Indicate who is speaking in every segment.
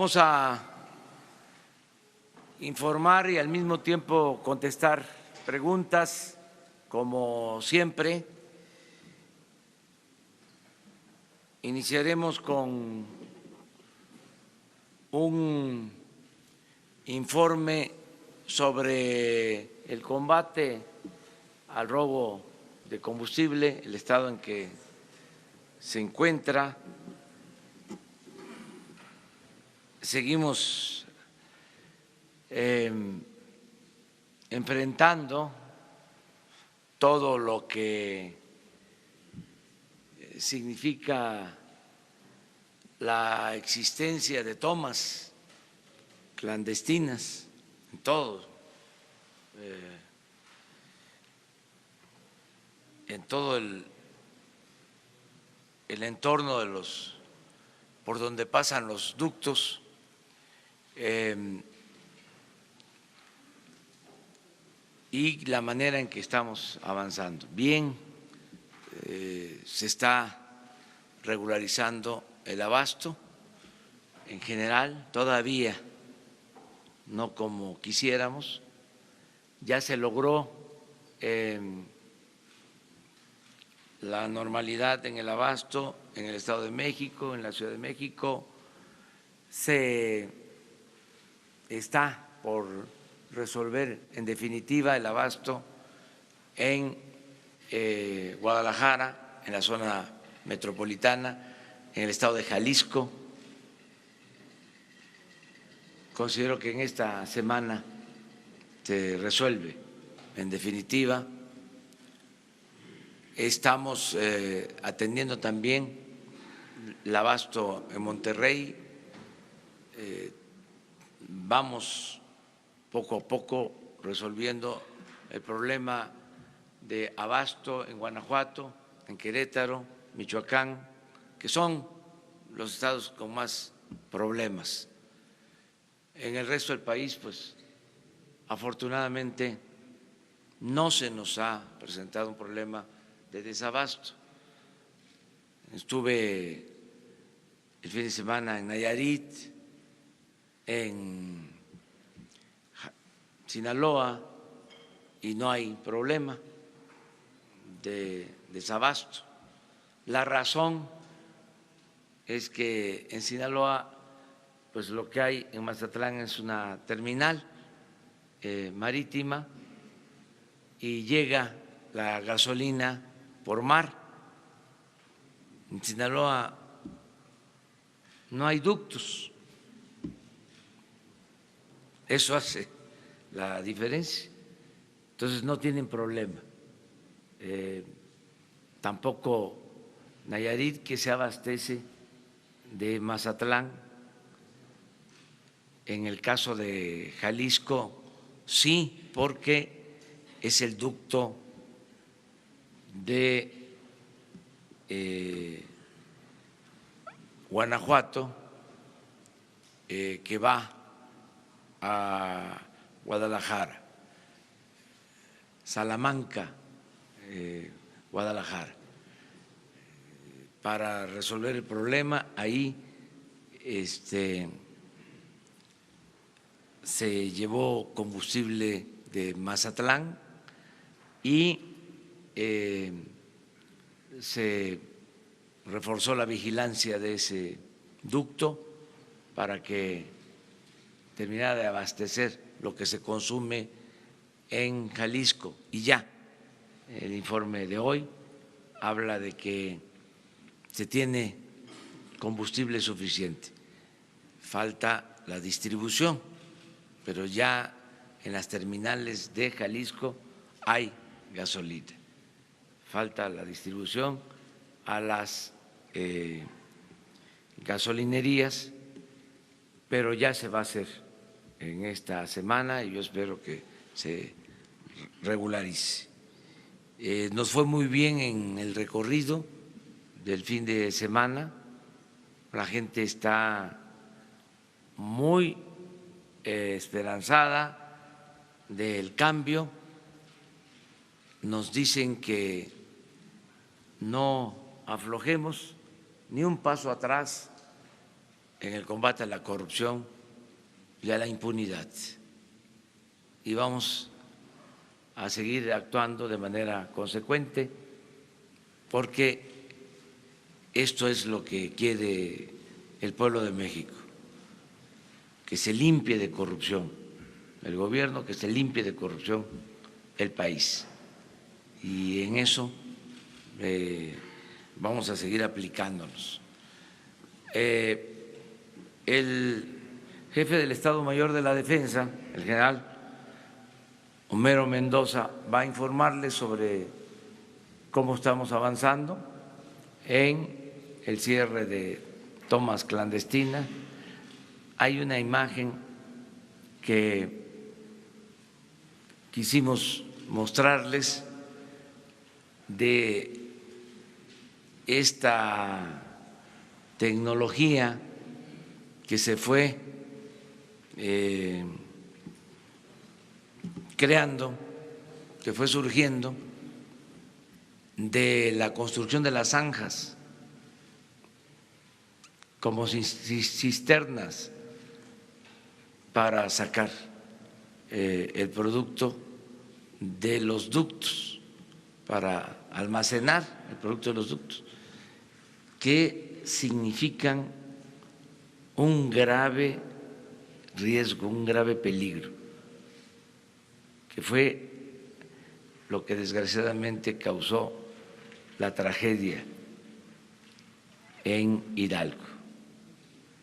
Speaker 1: Vamos a informar y al mismo tiempo contestar preguntas, como siempre. Iniciaremos con un informe sobre el combate al robo de combustible, el estado en que se encuentra. Seguimos enfrentando todo lo que significa la existencia de tomas clandestinas en todo el entorno de los por donde pasan los ductos. Y la manera en que estamos avanzando. Bien, se está regularizando el abasto en general, todavía no como quisiéramos. Ya se logró la normalidad en el abasto en el Estado de México, en la Ciudad de México. Se está por resolver en definitiva el abasto en Guadalajara, en la zona metropolitana, en el estado de Jalisco. Considero que en esta semana se resuelve en definitiva. Estamos atendiendo también el abasto en Monterrey. Vamos poco a poco resolviendo el problema de abasto en Guanajuato, en Querétaro, Michoacán, que son los estados con más problemas. En el resto del país, pues, afortunadamente no se nos ha presentado un problema de desabasto. Estuve el fin de semana en Nayarit, en Sinaloa, y no hay problema de desabasto. La razón es que en Sinaloa, pues lo que hay en Mazatlán es una terminal marítima y llega la gasolina por mar. En Sinaloa no hay ductos. Eso hace la diferencia. Entonces no tienen problema. Tampoco Nayarit, que se abastece de Mazatlán. En el caso de Jalisco, sí, porque es el ducto de Guanajuato que va a Guadalajara, Salamanca, Guadalajara. Para resolver el problema, ahí se llevó combustible de Mazatlán y se reforzó la vigilancia de ese ducto para que terminara de abastecer lo que se consume en Jalisco. Y ya el informe de hoy habla de que se tiene combustible suficiente. Falta la distribución, pero ya en las terminales de Jalisco hay gasolina. Falta la distribución a las gasolinerías, pero ya se va a hacer en esta semana y yo espero que se regularice. Nos fue muy bien en el recorrido del fin de semana, la gente está muy esperanzada del cambio, nos dicen que no aflojemos ni un paso atrás en el combate a la corrupción y a la impunidad. Y vamos a seguir actuando de manera consecuente porque esto es lo que quiere el pueblo de México, que se limpie de corrupción el gobierno, que se limpie de corrupción el país. Y en eso vamos a seguir aplicándonos. El jefe del Estado Mayor de la Defensa, el general Homero Mendoza, va a informarles sobre cómo estamos avanzando en el cierre de tomas clandestinas. Hay una imagen que quisimos mostrarles de esta tecnología que se fue creando, que fue surgiendo de la construcción de las zanjas como cisternas para sacar el producto de los ductos, para almacenar el producto de los ductos, que significan un grave riesgo, un grave peligro, que fue lo que desgraciadamente causó la tragedia en Hidalgo.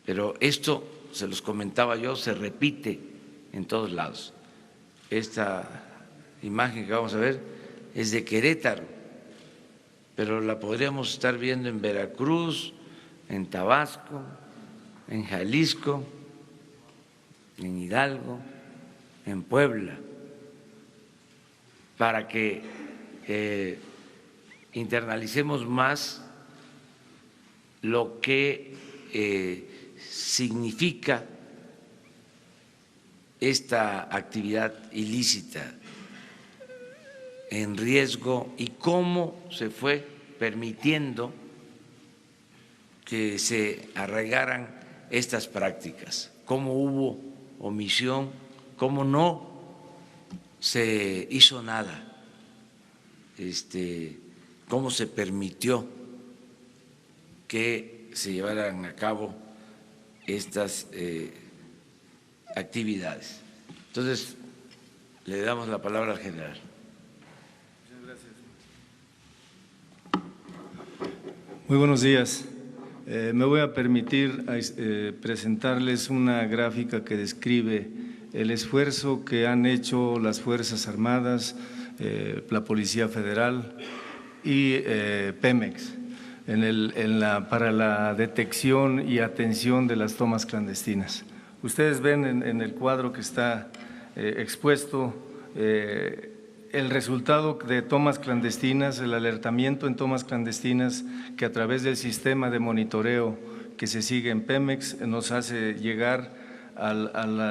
Speaker 1: Pero esto, se los comentaba yo, se repite en todos lados. Esta imagen que vamos a ver es de Querétaro, pero la podríamos estar viendo en Veracruz, en Tabasco, en Jalisco, en Hidalgo, en Puebla, para que internalicemos más lo que significa esta actividad ilícita en riesgo y cómo se fue permitiendo que se arraigaran estas prácticas, cómo hubo omisión, cómo no se hizo nada, cómo se permitió que se llevaran a cabo estas actividades. Entonces, le damos la palabra al general.
Speaker 2: Muchas gracias. Muy buenos días. Me voy a permitir presentarles una gráfica que describe el esfuerzo que han hecho las Fuerzas Armadas, la Policía Federal y Pemex para la detección y atención de las tomas clandestinas. Ustedes ven en el cuadro que está expuesto el resultado de tomas clandestinas, el alertamiento en tomas clandestinas que a través del sistema de monitoreo que se sigue en Pemex nos hace llegar al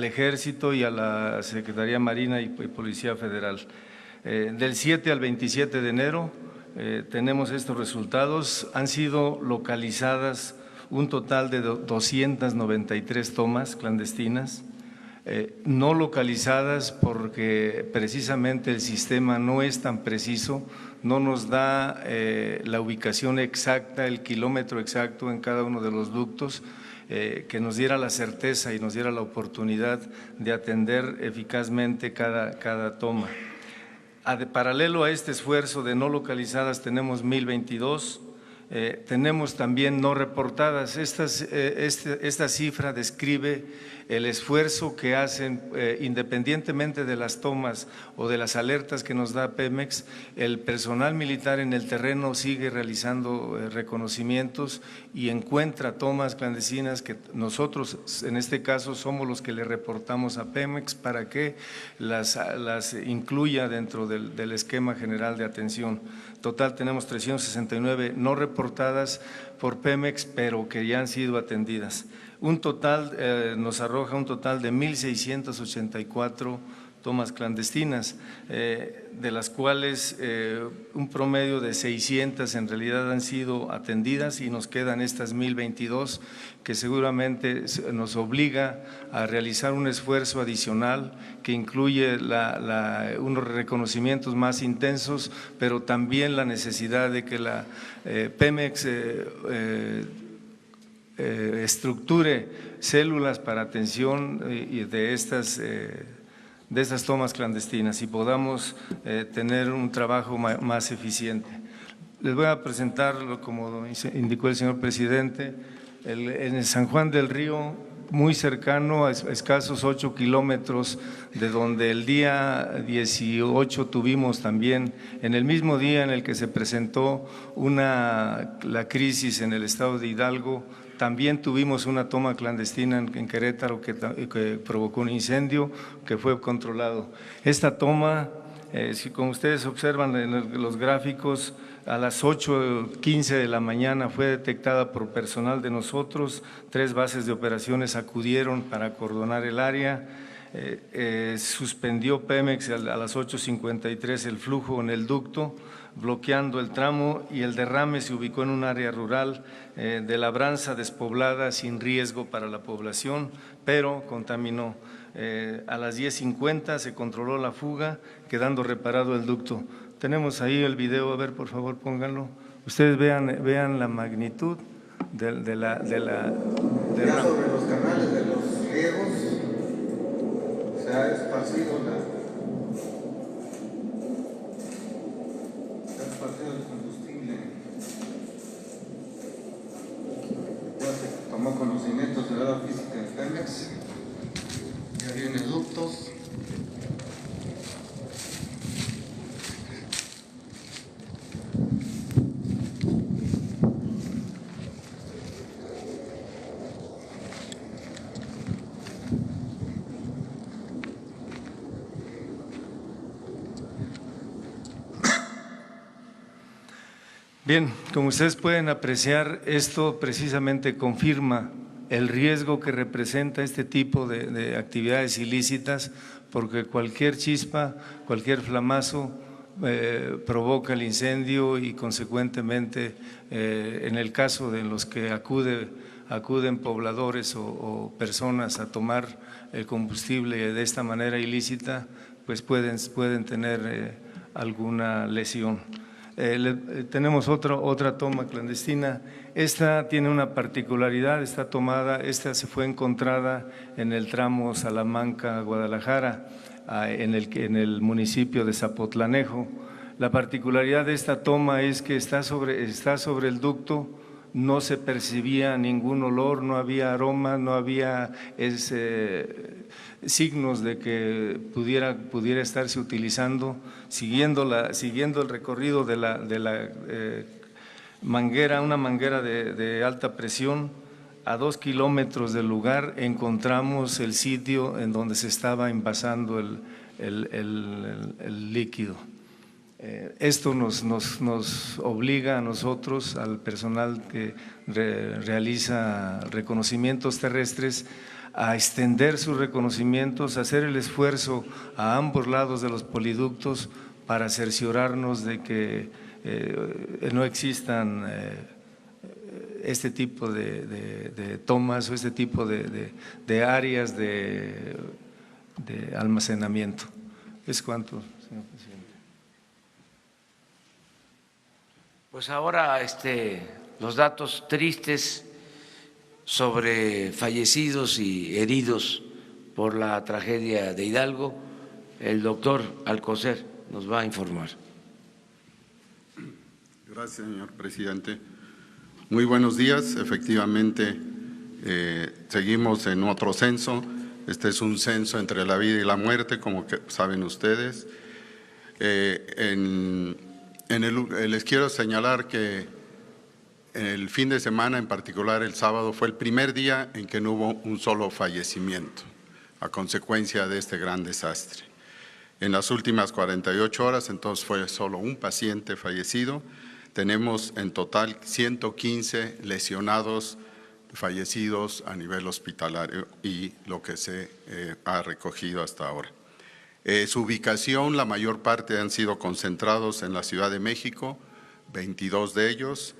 Speaker 2: Ejército y a la Secretaría Marina y Policía Federal. Del 7 al 27 de enero tenemos estos resultados. Han sido localizadas un total de 293 tomas clandestinas, no localizadas porque precisamente el sistema no es tan preciso, no nos da la ubicación exacta, el kilómetro exacto en cada uno de los ductos, que nos diera la certeza y nos diera la oportunidad de atender eficazmente cada toma. Paralelo a este esfuerzo de no localizadas tenemos 1022, tenemos también no reportadas. Esta cifra describe el esfuerzo que hacen independientemente de las tomas o de las alertas que nos da Pemex. El personal militar en el terreno sigue realizando reconocimientos y encuentra tomas clandestinas que nosotros en este caso somos los que le reportamos a Pemex para que las incluya dentro del esquema general de atención. Total tenemos 369 no reportadas por Pemex, pero que ya han sido atendidas. Un total nos arroja un total de 1,684 tomas clandestinas, de las cuales un promedio de 600 en realidad han sido atendidas y nos quedan estas 1022 que seguramente nos obliga a realizar un esfuerzo adicional que incluye unos reconocimientos más intensos, pero también la necesidad de que la Pemex estructure células para atención de estas tomas clandestinas y podamos tener un trabajo más eficiente. Les voy a presentar, como indicó el señor presidente, en el San Juan del Río, muy cercano, a escasos 8 kilómetros de donde el día 18 tuvimos también, en el mismo día en el que se presentó la crisis en el estado de Hidalgo, también tuvimos una toma clandestina en Querétaro que provocó un incendio que fue controlado. Esta toma, como ustedes observan en los gráficos, a las 8:15 de la mañana fue detectada por personal de nosotros, 3 bases de operaciones acudieron para acordonar el área, suspendió Pemex a las 8:53 el flujo en el ducto, bloqueando el tramo y el derrame se ubicó en un área rural de labranza despoblada sin riesgo para la población, pero contaminó. A las 10:50 se controló la fuga, quedando reparado el ducto. Tenemos ahí el video, a ver, por favor, pónganlo. Ustedes vean la magnitud de la
Speaker 3: ya sobre los canales de los riegos se ha esparcido el combustible. Ya se tomó conocimiento de la física de Pemex, ya viene ductos.
Speaker 2: Bien, como ustedes pueden apreciar, esto precisamente confirma el riesgo que representa este tipo de actividades ilícitas, porque cualquier chispa, cualquier flamazo provoca el incendio y consecuentemente en el caso de los que acuden pobladores o personas a tomar el combustible de esta manera ilícita, pues pueden tener alguna lesión. Tenemos otra toma clandestina. Esta tiene una particularidad, esta se fue encontrada en el tramo Salamanca-Guadalajara, en el municipio de Zapotlanejo. La particularidad de esta toma es que está sobre el ducto, no se percibía ningún olor, no había aroma, no había signos de que pudiera estarse utilizando, siguiendo el recorrido de la manguera, una manguera de alta presión. A 2 kilómetros del lugar encontramos el sitio en donde se estaba envasando el líquido. Esto nos obliga a nosotros, al personal que realiza reconocimientos terrestres, a extender sus reconocimientos, a hacer el esfuerzo a ambos lados de los poliductos para cerciorarnos de que no existan este tipo de tomas o este tipo de áreas de almacenamiento. ¿Es cuánto, señor presidente?
Speaker 1: Pues ahora los datos tristes sobre fallecidos y heridos por la tragedia de Hidalgo, el doctor Alcocer nos va a informar.
Speaker 4: Gracias, señor presidente. Muy buenos días. Efectivamente, seguimos en otro censo. Este es un censo entre la vida y la muerte, como que saben ustedes. Les quiero señalar que el fin de semana, en particular el sábado, fue el primer día en que no hubo un solo fallecimiento a consecuencia de este gran desastre. En las últimas 48 horas, entonces, fue solo un paciente fallecido. Tenemos en total 115 lesionados fallecidos a nivel hospitalario y lo que se ha recogido hasta ahora. Su ubicación, la mayor parte han sido concentrados en la Ciudad de México, 22 de ellos,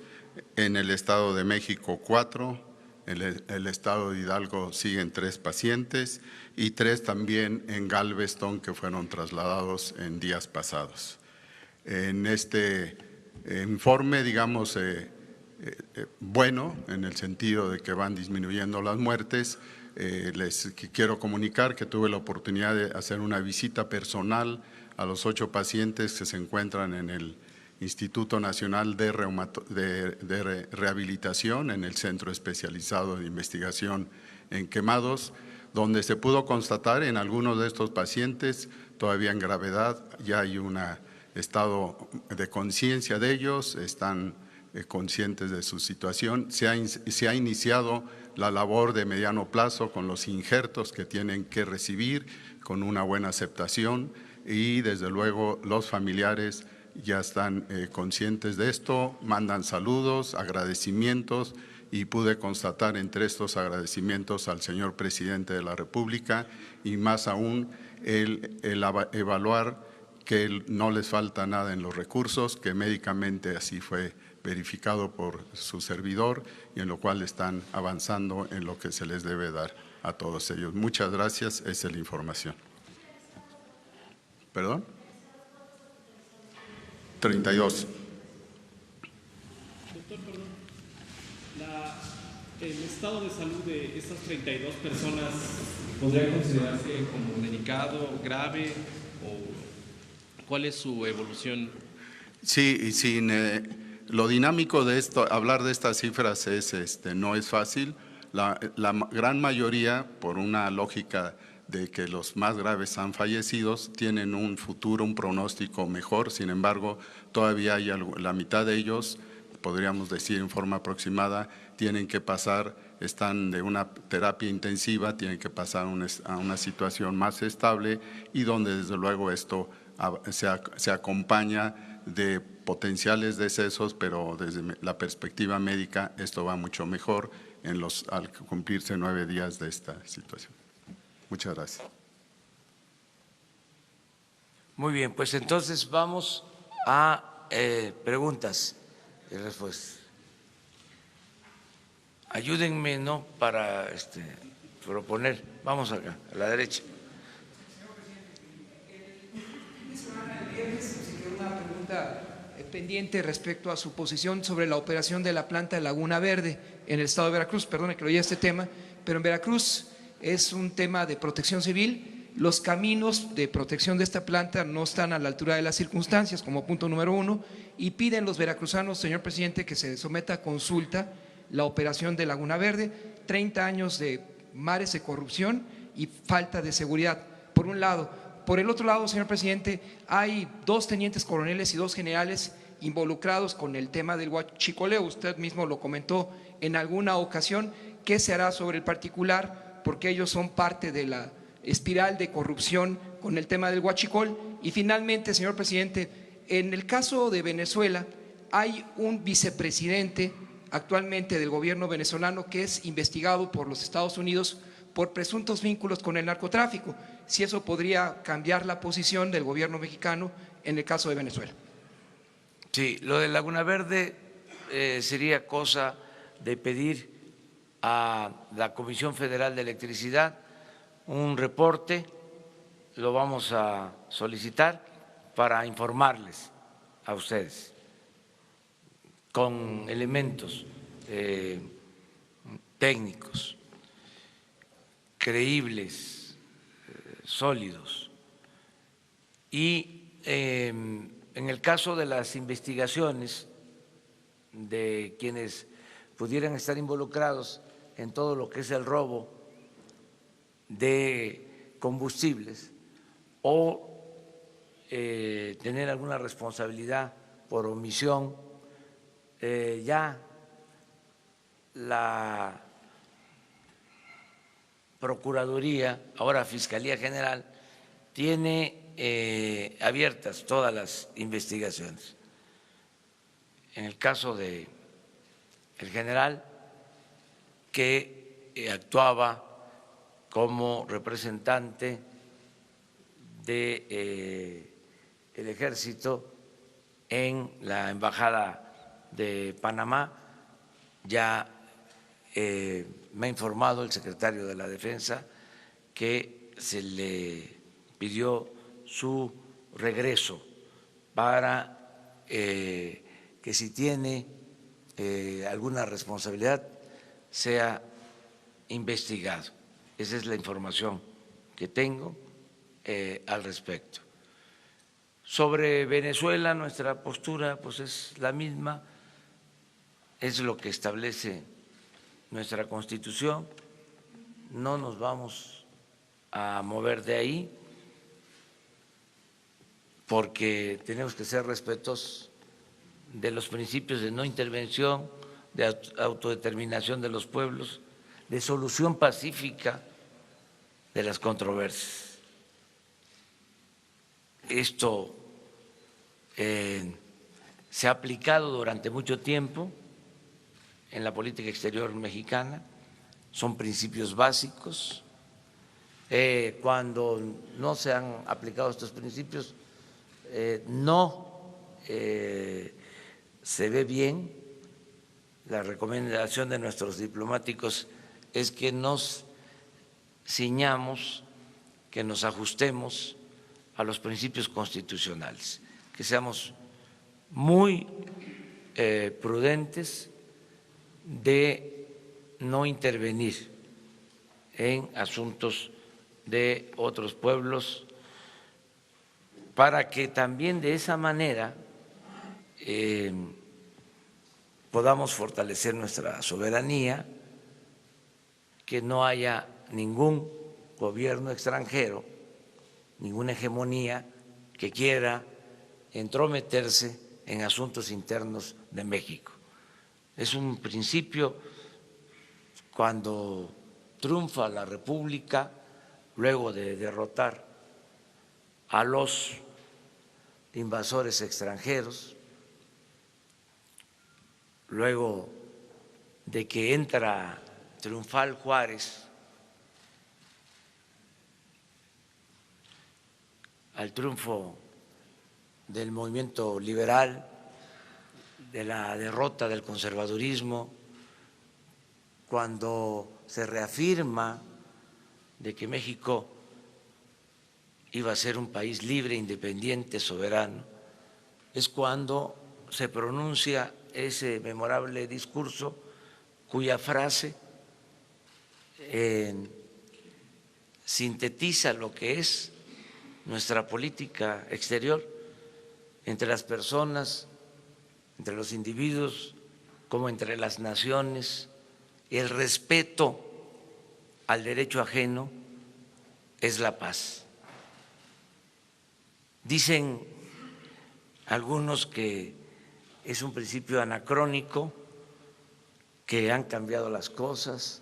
Speaker 4: en el Estado de México 4, en el Estado de Hidalgo siguen 3 pacientes y 3 también en Galveston que fueron trasladados en días pasados. En este informe, digamos, bueno, en el sentido de que van disminuyendo las muertes, les quiero comunicar que tuve la oportunidad de hacer una visita personal a los 8 pacientes que se encuentran en el Instituto Nacional de Rehabilitación, en el Centro Especializado de Investigación en Quemados, donde se pudo constatar en algunos de estos pacientes, todavía en gravedad, ya hay un estado de conciencia de ellos, están conscientes de su situación. Se ha iniciado la labor de mediano plazo con los injertos que tienen que recibir, con una buena aceptación y desde luego los familiares ya están conscientes de esto, mandan saludos, agradecimientos y pude constatar entre estos agradecimientos al señor Presidente de la República y más aún el evaluar que no les falta nada en los recursos, que médicamente así fue verificado por su servidor y en lo cual están avanzando en lo que se les debe dar a todos ellos. Muchas gracias, esa es la información. ¿Perdón? 32.
Speaker 5: Doctor, perdón. ¿El estado de salud de estas 32 personas podría considerarse como delicado, grave o cuál es su evolución?
Speaker 4: Sí, y sin lo dinámico de esto, hablar de estas cifras no es fácil. La gran mayoría, por una lógica de que los más graves han fallecido, tienen un futuro, un pronóstico mejor. Sin embargo, todavía hay la mitad de ellos, podríamos decir en forma aproximada, tienen que pasar, están de una terapia intensiva, tienen que pasar a una situación más estable y donde desde luego esto se acompaña de potenciales decesos, pero desde la perspectiva médica esto va mucho mejor al cumplirse 9 días de esta situación. Muchas gracias.
Speaker 1: Muy bien, pues entonces vamos a preguntas y respuestas. Ayúdenme, ¿no?, para proponer. Vamos acá, a la derecha.
Speaker 6: Una pregunta pendiente respecto a su posición sobre la operación de la planta de Laguna Verde en el estado de Veracruz. Perdone que lo oía este tema, pero en Veracruz es un tema de protección civil. Los caminos de protección de esta planta no están a la altura de las circunstancias, como punto número 1, y piden los veracruzanos, señor presidente, que se someta a consulta la operación de Laguna Verde. 30 años de mares de corrupción y falta de seguridad, por un lado. Por el otro lado, señor presidente, hay 2 tenientes coroneles y 2 generales involucrados con el tema del huachicoleo. Usted mismo lo comentó en alguna ocasión. ¿Qué se hará sobre el particular? Porque ellos son parte de la espiral de corrupción con el tema del huachicol. Y finalmente, señor presidente, en el caso de Venezuela hay un vicepresidente actualmente del gobierno venezolano que es investigado por los Estados Unidos por presuntos vínculos con el narcotráfico. Si eso podría cambiar la posición del gobierno mexicano en el caso de Venezuela.
Speaker 1: Sí, lo de Laguna Verde sería cosa de pedir a la Comisión Federal de Electricidad un reporte, lo vamos a solicitar para informarles a ustedes con elementos técnicos creíbles, sólidos. Y en el caso de las investigaciones de quienes pudieran estar involucrados en todo lo que es el robo de combustibles o tener alguna responsabilidad por omisión, ya la Procuraduría, ahora Fiscalía General, tiene abiertas todas las investigaciones. En el caso de el general que actuaba como representante de el ejército en la embajada de Panamá. Ya me ha informado el secretario de la Defensa que se le pidió su regreso para que si tiene alguna responsabilidad sea investigado. Esa es la información que tengo al respecto. Sobre Venezuela, nuestra postura pues es la misma, es lo que establece nuestra Constitución, no nos vamos a mover de ahí porque tenemos que ser respetuosos de los principios de no intervención, de autodeterminación de los pueblos, de solución pacífica de las controversias. Esto se ha aplicado durante mucho tiempo en la política exterior mexicana, son principios básicos. Cuando no se han aplicado estos principios, no se ve bien. La recomendación de nuestros diplomáticos es que nos ciñamos, que nos ajustemos a los principios constitucionales, que seamos muy prudentes de no intervenir en asuntos de otros pueblos, para que también de esa manera podamos fortalecer nuestra soberanía, que no haya ningún gobierno extranjero, ninguna hegemonía que quiera entrometerse en asuntos internos de México. Es un principio. Cuando triunfa la República, luego de derrotar a los invasores extranjeros, luego de que entra triunfal Juárez al triunfo del movimiento liberal, de la derrota del conservadurismo, cuando se reafirma de que México iba a ser un país libre, independiente, soberano, es cuando se pronuncia ese memorable discurso cuya frase sintetiza lo que es nuestra política exterior entre las personas, entre los individuos, como entre las naciones. El respeto al derecho ajeno es la paz. Dicen algunos que es un principio anacrónico, que han cambiado las cosas.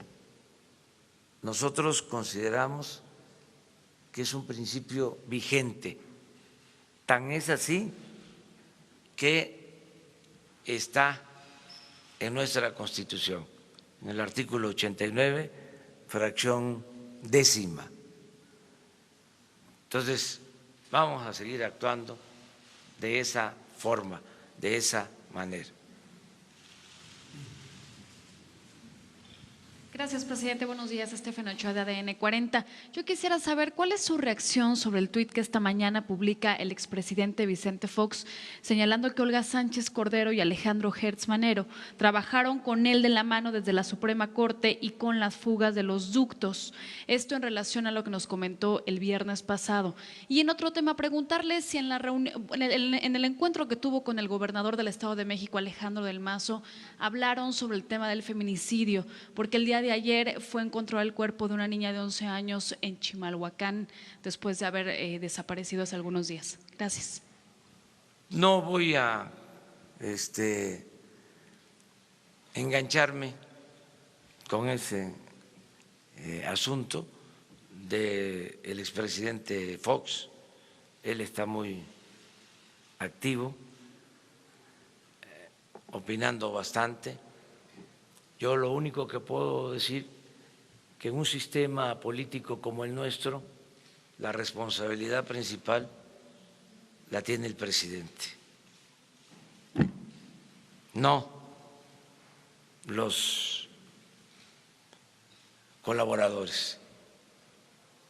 Speaker 1: Nosotros consideramos que es un principio vigente. Tan es así que está en nuestra Constitución, en el artículo 89, fracción 10ª. Entonces, vamos a seguir actuando de esa forma, de esa manera.
Speaker 7: Gracias, presidente. Buenos días, Estefano Ochoa de ADN 40. Yo quisiera saber cuál es su reacción sobre el tuit que esta mañana publica el expresidente Vicente Fox, señalando que Olga Sánchez Cordero y Alejandro Hertz Manero trabajaron con él de la mano desde la Suprema Corte y con las fugas de los ductos. Esto en relación a lo que nos comentó el viernes pasado. Y en otro tema, preguntarle si en la reunión, en el encuentro que tuvo con el gobernador del Estado de México, Alejandro del Mazo, hablaron sobre el tema del feminicidio, porque el día de ayer fue encontrado el cuerpo de una niña de 11 años en Chimalhuacán después de haber desaparecido hace algunos días. Gracias.
Speaker 1: No voy a engancharme con ese asunto del expresidente Fox. Él está muy activo, opinando bastante. Yo lo único que puedo decir que en un sistema político como el nuestro la responsabilidad principal la tiene el presidente, no los colaboradores.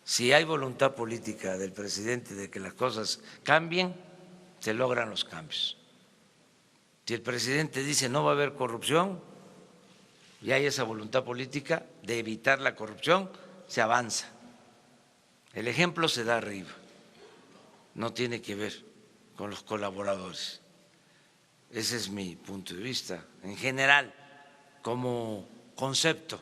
Speaker 1: Si hay voluntad política del presidente de que las cosas cambien, se logran los cambios. Si el presidente dice no va a haber corrupción y hay esa voluntad política de evitar la corrupción, se avanza. El ejemplo se da arriba, no tiene que ver con los colaboradores. Ese es mi punto de vista, en general, como concepto.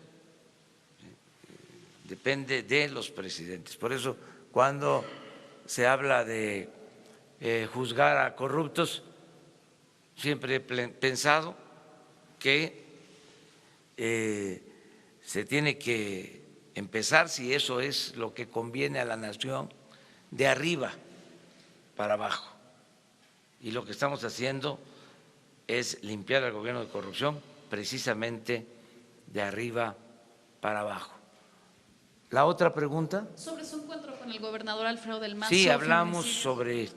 Speaker 1: Depende de los presidentes. Por eso, cuando se habla de juzgar a corruptos, siempre he pensado que se tiene que empezar, si eso es lo que conviene a la nación, de arriba para abajo. Y lo que estamos haciendo es limpiar al gobierno de corrupción precisamente de arriba para abajo. ¿La otra pregunta?
Speaker 7: Sobre su encuentro con el gobernador Alfredo del Mazo.
Speaker 1: Sí, hablamos sobre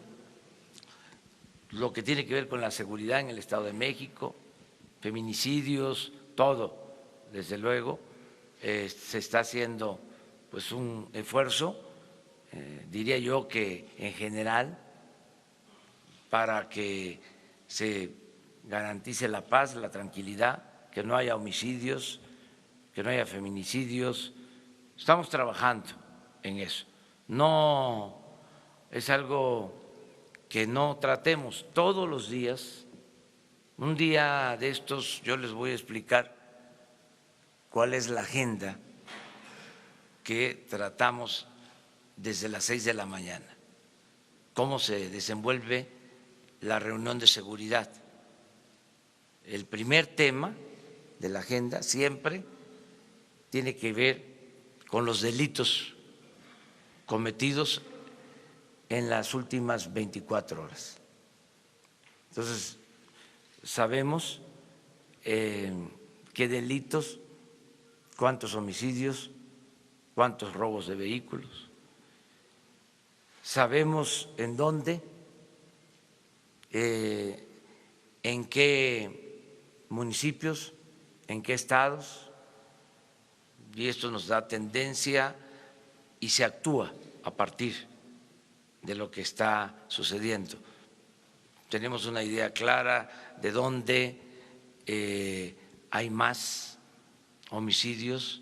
Speaker 1: lo que tiene que ver con la seguridad en el Estado de México, feminicidios, todo, desde luego. Se está haciendo pues un esfuerzo, diría yo que en general, para que se garantice la paz, la tranquilidad, que no haya homicidios, que no haya feminicidios. Estamos trabajando en eso. No es algo que no tratemos todos los días. Un día de estos yo les voy a explicar cuál es la agenda que tratamos desde las 6 de la mañana, cómo se desenvuelve la reunión de seguridad. El primer tema de la agenda siempre tiene que ver con los delitos cometidos en las últimas 24 horas. Entonces, sabemos qué delitos, cuántos homicidios, cuántos robos de vehículos, sabemos en dónde, en qué municipios, en qué estados, y esto nos da tendencia y se actúa a partir de lo que está sucediendo. Tenemos una idea clara de dónde hay más homicidios,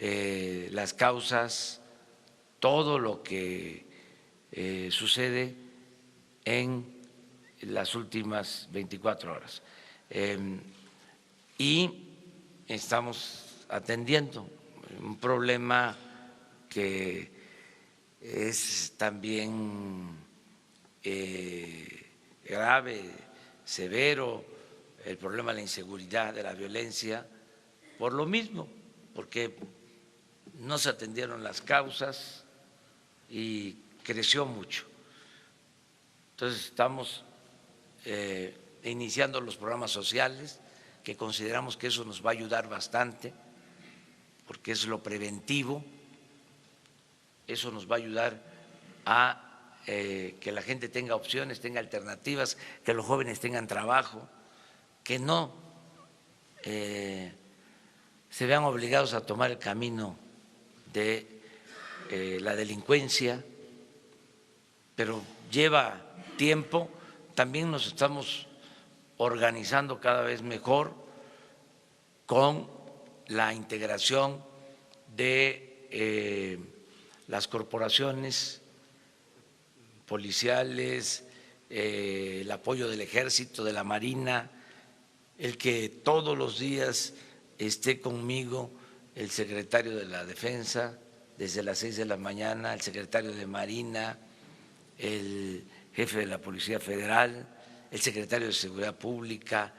Speaker 1: las causas, todo lo que sucede en las últimas 24 horas. Y estamos atendiendo un problema que es también grave, severo, el problema de la inseguridad, de la violencia, por lo mismo, porque no se atendieron las causas y creció mucho. Entonces estamos iniciando los programas sociales, que consideramos que eso nos va a ayudar bastante, porque es lo preventivo, eso nos va a ayudar a que la gente tenga opciones, tenga alternativas, que los jóvenes tengan trabajo, que no se vean obligados a tomar el camino de la delincuencia, pero lleva tiempo. También nos estamos organizando cada vez mejor con la integración de las corporaciones policiales, el apoyo del Ejército, de la Marina, el que todos los días esté conmigo el secretario de la Defensa desde las 6 de la mañana, el secretario de Marina, el jefe de la Policía Federal, el secretario de Seguridad Pública,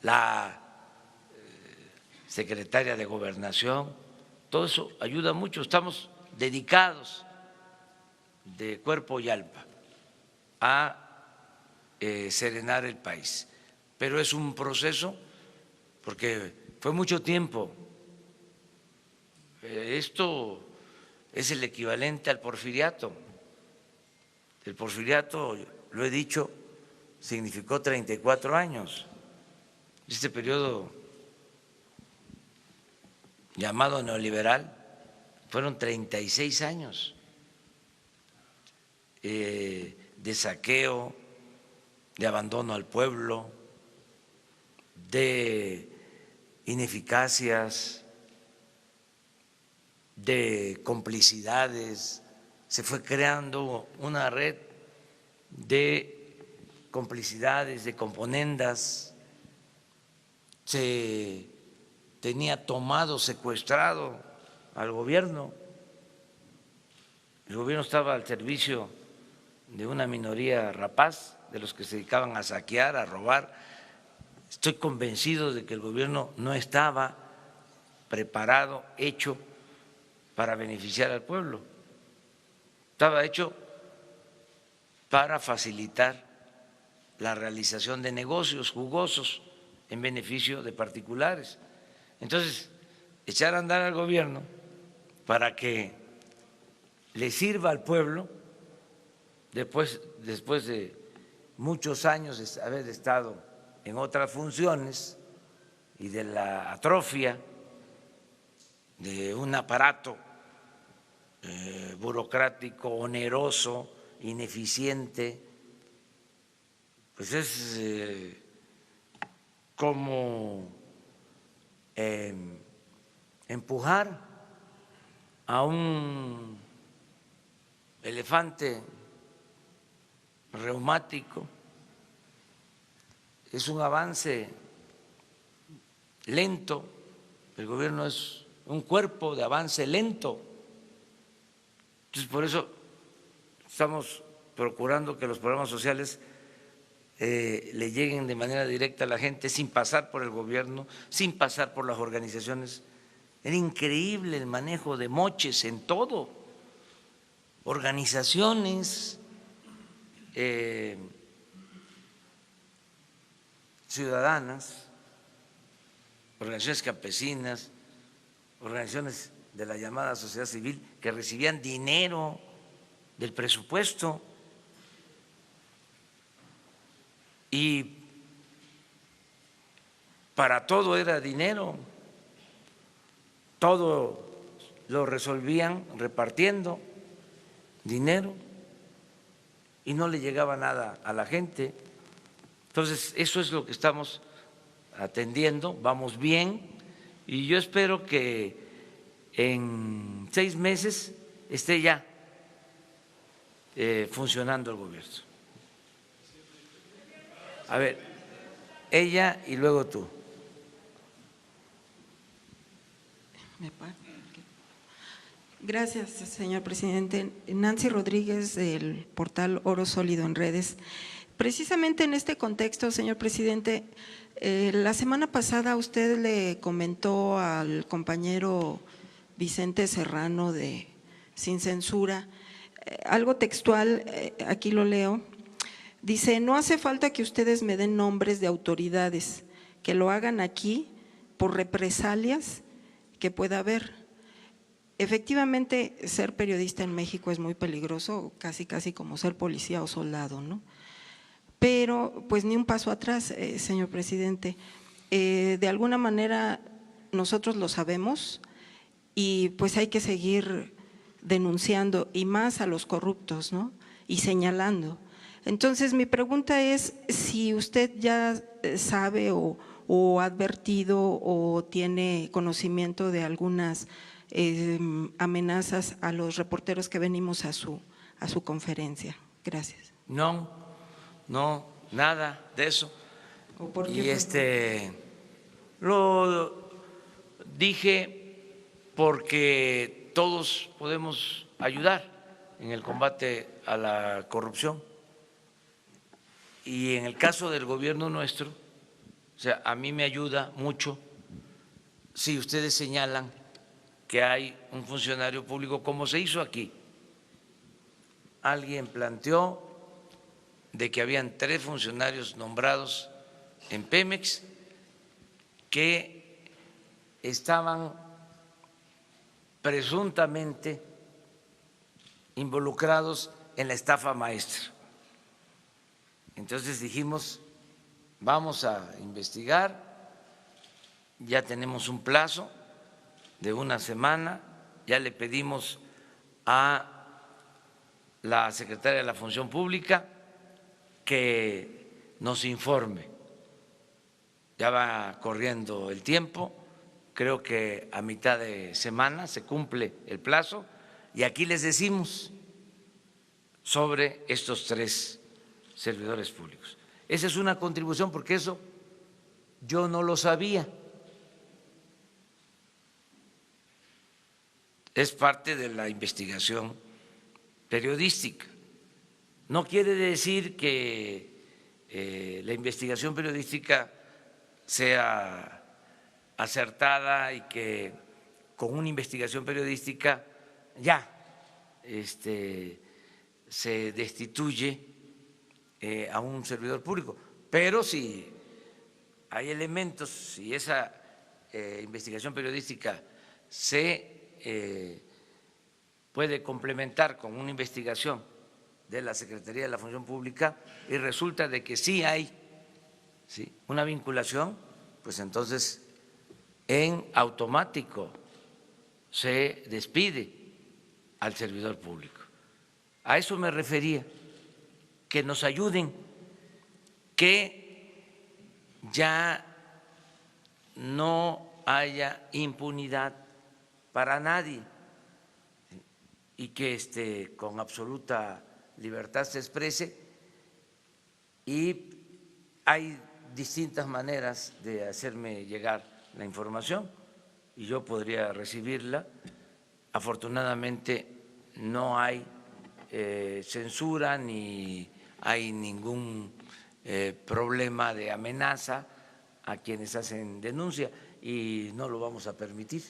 Speaker 1: la secretaria de Gobernación. Todo eso ayuda mucho. Estamos dedicados de cuerpo y alma a serenar el país, pero es un proceso porque fue mucho tiempo. Esto es el equivalente al porfiriato. El porfiriato, lo he dicho, significó 34 años. Este periodo llamado neoliberal fueron 36 años de saqueo, de abandono al pueblo, de ineficacias, de complicidades. Se fue creando una red de complicidades, de componendas. Se tenía tomado, secuestrado al gobierno. El gobierno estaba al servicio de una minoría rapaz, de los que se dedicaban a saquear, a robar. Estoy convencido de que el gobierno no estaba preparado, hecho para beneficiar al pueblo. Estaba hecho para facilitar la realización de negocios jugosos en beneficio de particulares. Entonces, echar a andar al gobierno para que le sirva al pueblo después de muchos años de haber estado en otras funciones y de la atrofia de un aparato burocrático, oneroso, ineficiente, pues es como empujar a un elefante reumático. Es un avance lento, el gobierno es un cuerpo de avance lento. Entonces, por eso estamos procurando que los programas sociales le lleguen de manera directa a la gente sin pasar por el gobierno, sin pasar por las organizaciones. Era increíble el manejo de moches en todo, organizaciones ciudadanas, organizaciones campesinas, organizaciones de la llamada sociedad civil que recibían dinero del presupuesto y para todo era dinero, todo lo resolvían repartiendo dinero y no le llegaba nada a la gente. Entonces, eso es lo que estamos atendiendo, vamos bien y yo espero que en 6 meses esté ya funcionando el gobierno. A ver, ella y luego tú.
Speaker 8: Gracias, señor presidente. Nancy Rodríguez, del portal Oro Sólido en Redes. Precisamente en este contexto, señor presidente, la semana pasada usted le comentó al compañero Vicente Serrano de Sin Censura, algo textual, aquí lo leo, dice: no hace falta que ustedes me den nombres de autoridades, que lo hagan aquí por represalias que pueda haber. Efectivamente, ser periodista en México es muy peligroso, casi como ser policía o soldado, ¿no? Pero pues ni un paso atrás, señor presidente. De alguna manera nosotros lo sabemos y pues hay que seguir denunciando y más a los corruptos, ¿no? Y señalando. Entonces mi pregunta es si usted ya sabe o ha advertido o tiene conocimiento de algunas amenazas a los reporteros que venimos a su conferencia. Gracias.
Speaker 1: No, nada de eso.
Speaker 8: ¿O por
Speaker 1: Y
Speaker 8: qué
Speaker 1: lo dije porque todos podemos ayudar en el combate a la corrupción. Y en el caso del gobierno nuestro, o sea, a mí me ayuda mucho si ustedes señalan que hay un funcionario público, como se hizo aquí. Alguien planteó de que habían 3 funcionarios nombrados en Pemex que estaban presuntamente involucrados en la estafa maestra. Entonces dijimos, vamos a investigar, ya tenemos un plazo de una semana, ya le pedimos a la secretaria de la Función Pública que nos informe. Ya va corriendo el tiempo, creo que a mitad de semana se cumple el plazo y aquí les decimos sobre estos 3 servidores públicos. Esa es una contribución porque eso yo no lo sabía. Es parte de la investigación periodística. No quiere decir que la investigación periodística sea acertada y que con una investigación periodística ya se destituye a un servidor público. Pero si hay elementos, si esa investigación periodística se puede complementar con una investigación de la Secretaría de la Función Pública y resulta de que sí hay una vinculación, pues entonces en automático se despide al servidor público. A eso me refería, que nos ayuden, que ya no haya impunidad para nadie y que con absoluta libertad se exprese. Y hay distintas maneras de hacerme llegar la información y yo podría recibirla. Afortunadamente no hay censura ni hay ningún problema de amenaza a quienes hacen denuncia y no lo vamos a permitir.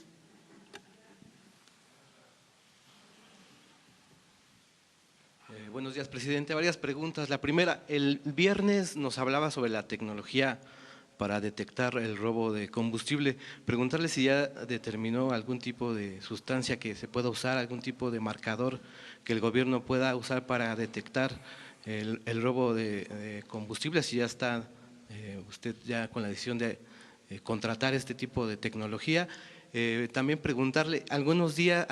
Speaker 5: Buenos días, presidente. Varias preguntas. La primera, el viernes nos hablaba sobre la tecnología para detectar el robo de combustible. Preguntarle si ya determinó algún tipo de sustancia que se pueda usar, algún tipo de marcador que el gobierno pueda usar para detectar el robo de combustible, si ya está usted ya con la decisión de contratar este tipo de tecnología. También preguntarle, hace unos días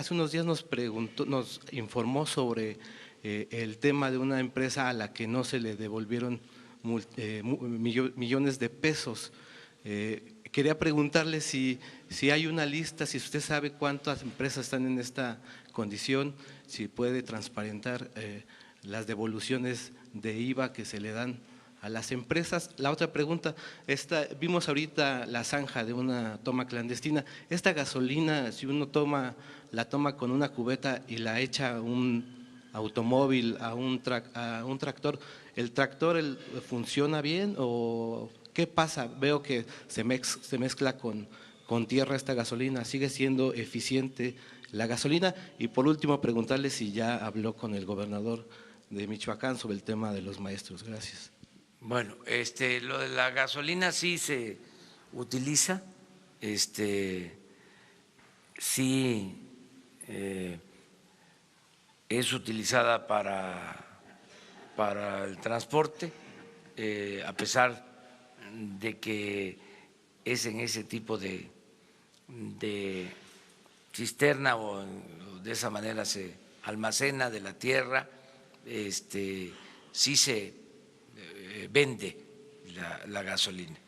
Speaker 5: nos informó sobre el tema de una empresa a la que no se le devolvieron millones de pesos. Quería preguntarle si hay una lista, si usted sabe cuántas empresas están en esta condición, si puede transparentar las devoluciones de IVA que se le dan a las empresas. La otra pregunta, vimos ahorita la zanja de una toma clandestina. Esta gasolina, si uno la toma con una cubeta y la echa a un automóvil, a un tractor, ¿el tractor funciona bien o qué pasa? Veo que se mezcla con tierra esta gasolina, ¿sigue siendo eficiente la gasolina? Y por último, preguntarle si ya habló con el gobernador de Michoacán sobre el tema de los maestros. Gracias.
Speaker 1: Bueno, lo de la gasolina sí se utiliza, sí es utilizada para el transporte, a pesar de que es en ese tipo de cisterna o de esa manera se almacena de la tierra, sí se vende la gasolina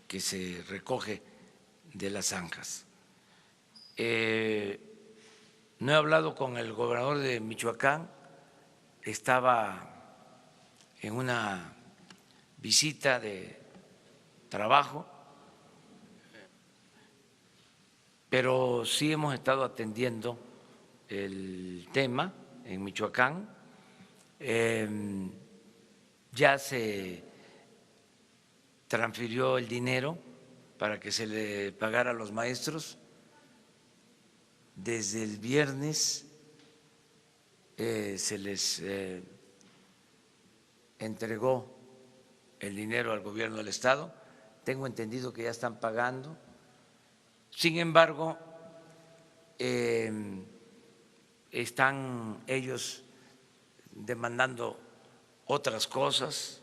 Speaker 1: que se recoge de las zanjas. No he hablado con el gobernador de Michoacán, estaba en una visita de trabajo, pero sí hemos estado atendiendo el tema en Michoacán. Ya se transfirió el dinero para que se le pagara a los maestros. Desde el viernes se les entregó el dinero al gobierno del Estado. Tengo entendido que ya están pagando. Sin embargo, están ellos demandando otras cosas.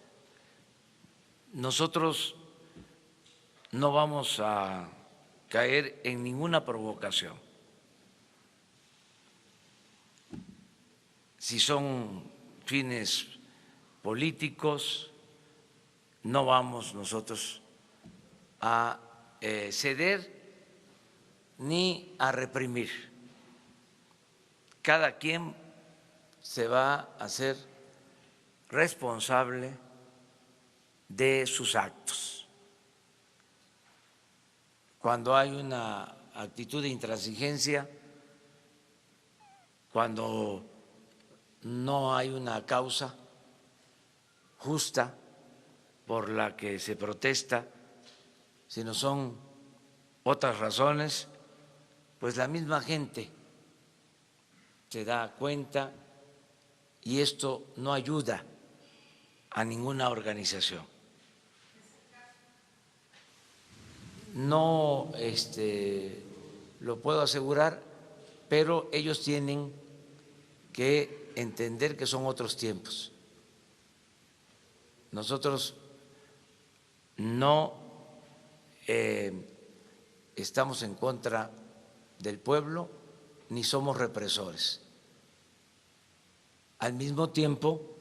Speaker 1: Nosotros no vamos a caer en ninguna provocación. Si son fines políticos, no vamos nosotros a ceder ni a reprimir. Cada quien se va a hacer responsable de sus actos. Cuando hay una actitud de intransigencia, cuando no hay una causa justa por la que se protesta, sino son otras razones, pues la misma gente se da cuenta y esto no ayuda a ninguna organización. No lo puedo asegurar, pero ellos tienen que entender que son otros tiempos. Nosotros no estamos en contra del pueblo ni somos represores. Al mismo tiempo,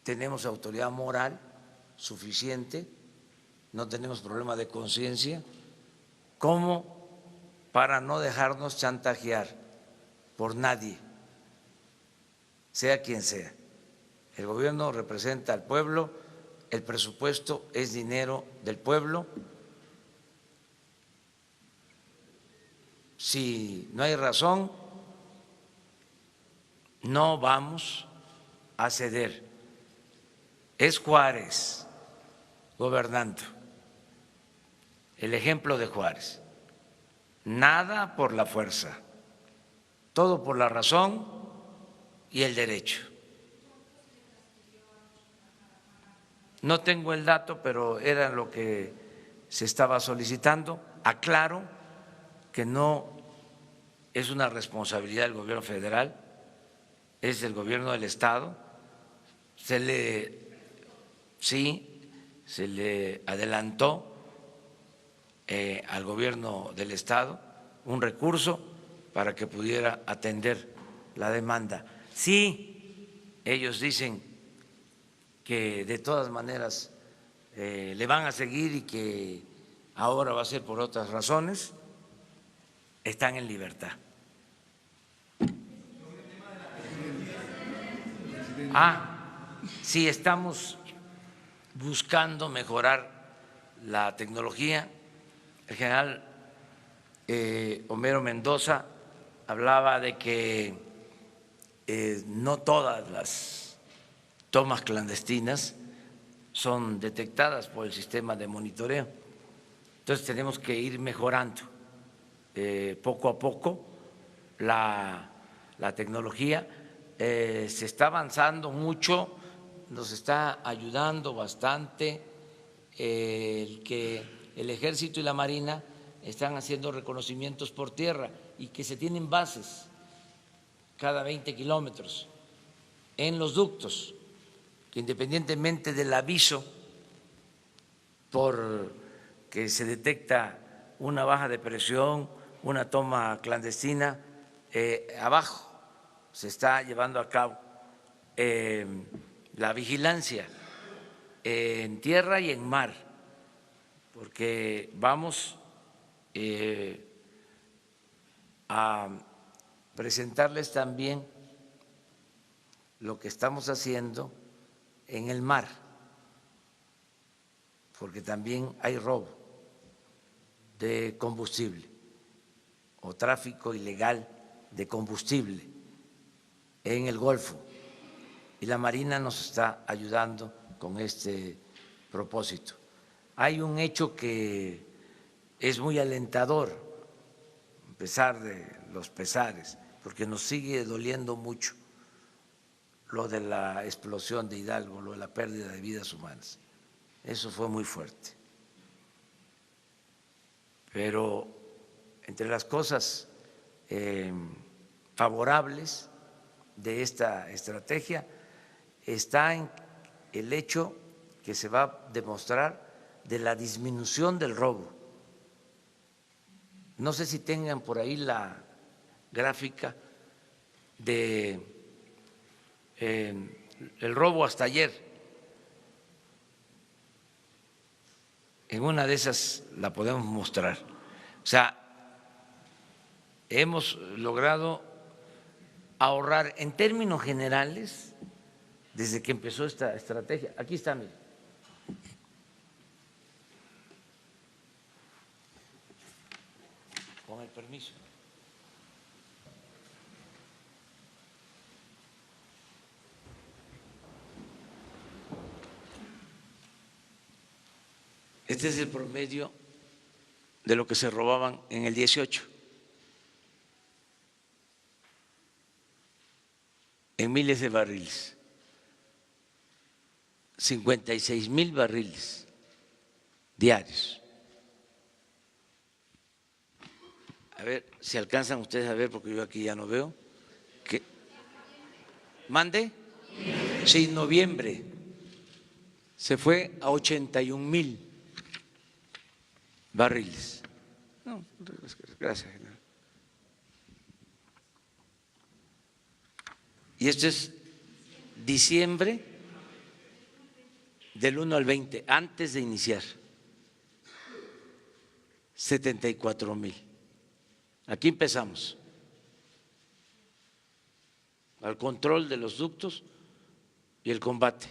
Speaker 1: tenemos autoridad moral suficiente, no tenemos problema de conciencia, como para no dejarnos chantajear por nadie, sea quien sea. El gobierno representa al pueblo, el presupuesto es dinero del pueblo. Si no hay razón, no vamos a ceder. Es Juárez gobernando, el ejemplo de Juárez. Nada por la fuerza, todo por la razón y el derecho. No tengo el dato, pero era lo que se estaba solicitando. Aclaro que no es una responsabilidad del gobierno federal, es del gobierno del Estado. Se le adelantó al gobierno del Estado un recurso para que pudiera atender la demanda. Sí, ellos dicen que de todas maneras le van a seguir y que ahora va a ser por otras razones, están en libertad. Sí, estamos buscando mejorar la tecnología. El general Homero Mendoza hablaba de que no todas las tomas clandestinas son detectadas por el sistema de monitoreo. Entonces tenemos que ir mejorando poco a poco la tecnología. Se está avanzando mucho, nos está ayudando bastante el que el Ejército y la Marina están haciendo reconocimientos por tierra y que se tienen bases cada 20 kilómetros en los ductos, que independientemente del aviso por que se detecta una baja de presión, una toma clandestina, abajo se está llevando a cabo la vigilancia en tierra y en mar, porque vamos a presentarles también lo que estamos haciendo en el mar, porque también hay robo de combustible o tráfico ilegal de combustible en el Golfo, y la Marina nos está ayudando con este propósito. Hay un hecho que es muy alentador, a pesar de los pesares, porque nos sigue doliendo mucho lo de la explosión de Hidalgo, lo de la pérdida de vidas humanas. Eso fue muy fuerte. Pero entre las cosas favorables de esta estrategia está en el hecho que se va a demostrar de la disminución del robo. No sé si tengan por ahí la gráfica de el robo hasta ayer. En una de esas la podemos mostrar. O sea, hemos logrado ahorrar en términos generales desde que empezó esta estrategia. Aquí está, mire. Con el permiso. Este es el promedio de lo que se robaban en el 18. En miles de barriles. 56,000 barriles diarios. A ver si alcanzan ustedes a ver, porque yo aquí ya no veo. ¿Qué? ¿Mande? Sí, noviembre. Se fue a 81,000 barriles. No, gracias. Y esto es diciembre del 1 al 20, antes de iniciar. 74,000. Aquí empezamos. Al control de los ductos y el combate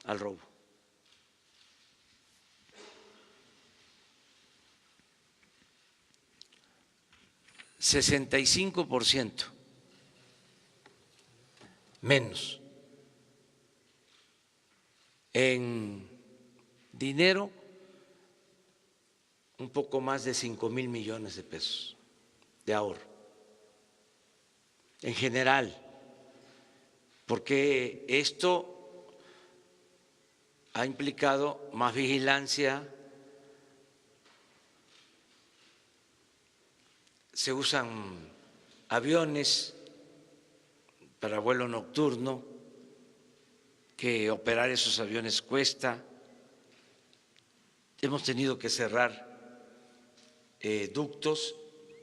Speaker 1: al robo. %65 menos en dinero, un poco más de 5,000 millones de pesos de ahorro en general, porque esto ha implicado más vigilancia, se usan aviones para vuelo nocturno, que operar esos aviones cuesta. Hemos tenido que cerrar ductos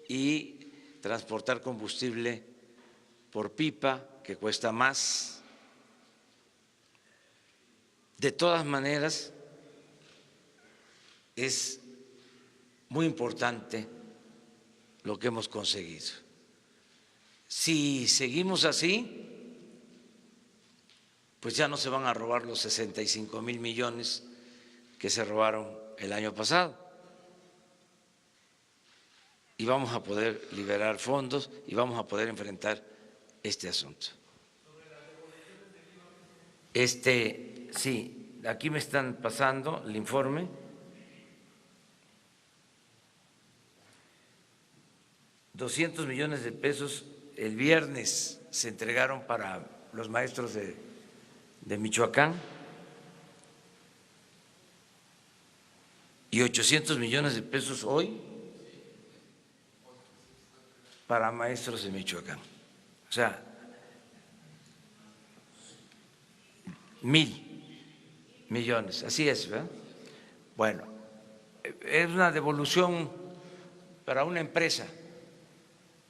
Speaker 1: y transportar combustible por pipa, que cuesta más. De todas maneras, es muy importante lo que hemos conseguido. Si seguimos así, pues ya no se van a robar los 65,000 millones que se robaron el año pasado. Y vamos a poder liberar fondos y vamos a poder enfrentar este asunto. Sí, aquí me están pasando el informe. $200 millones de pesos el viernes se entregaron para los maestros de Michoacán y 800 millones de pesos hoy para maestros de Michoacán. O sea, 1,000 millones, así es, ¿verdad? Bueno, es una devolución para una empresa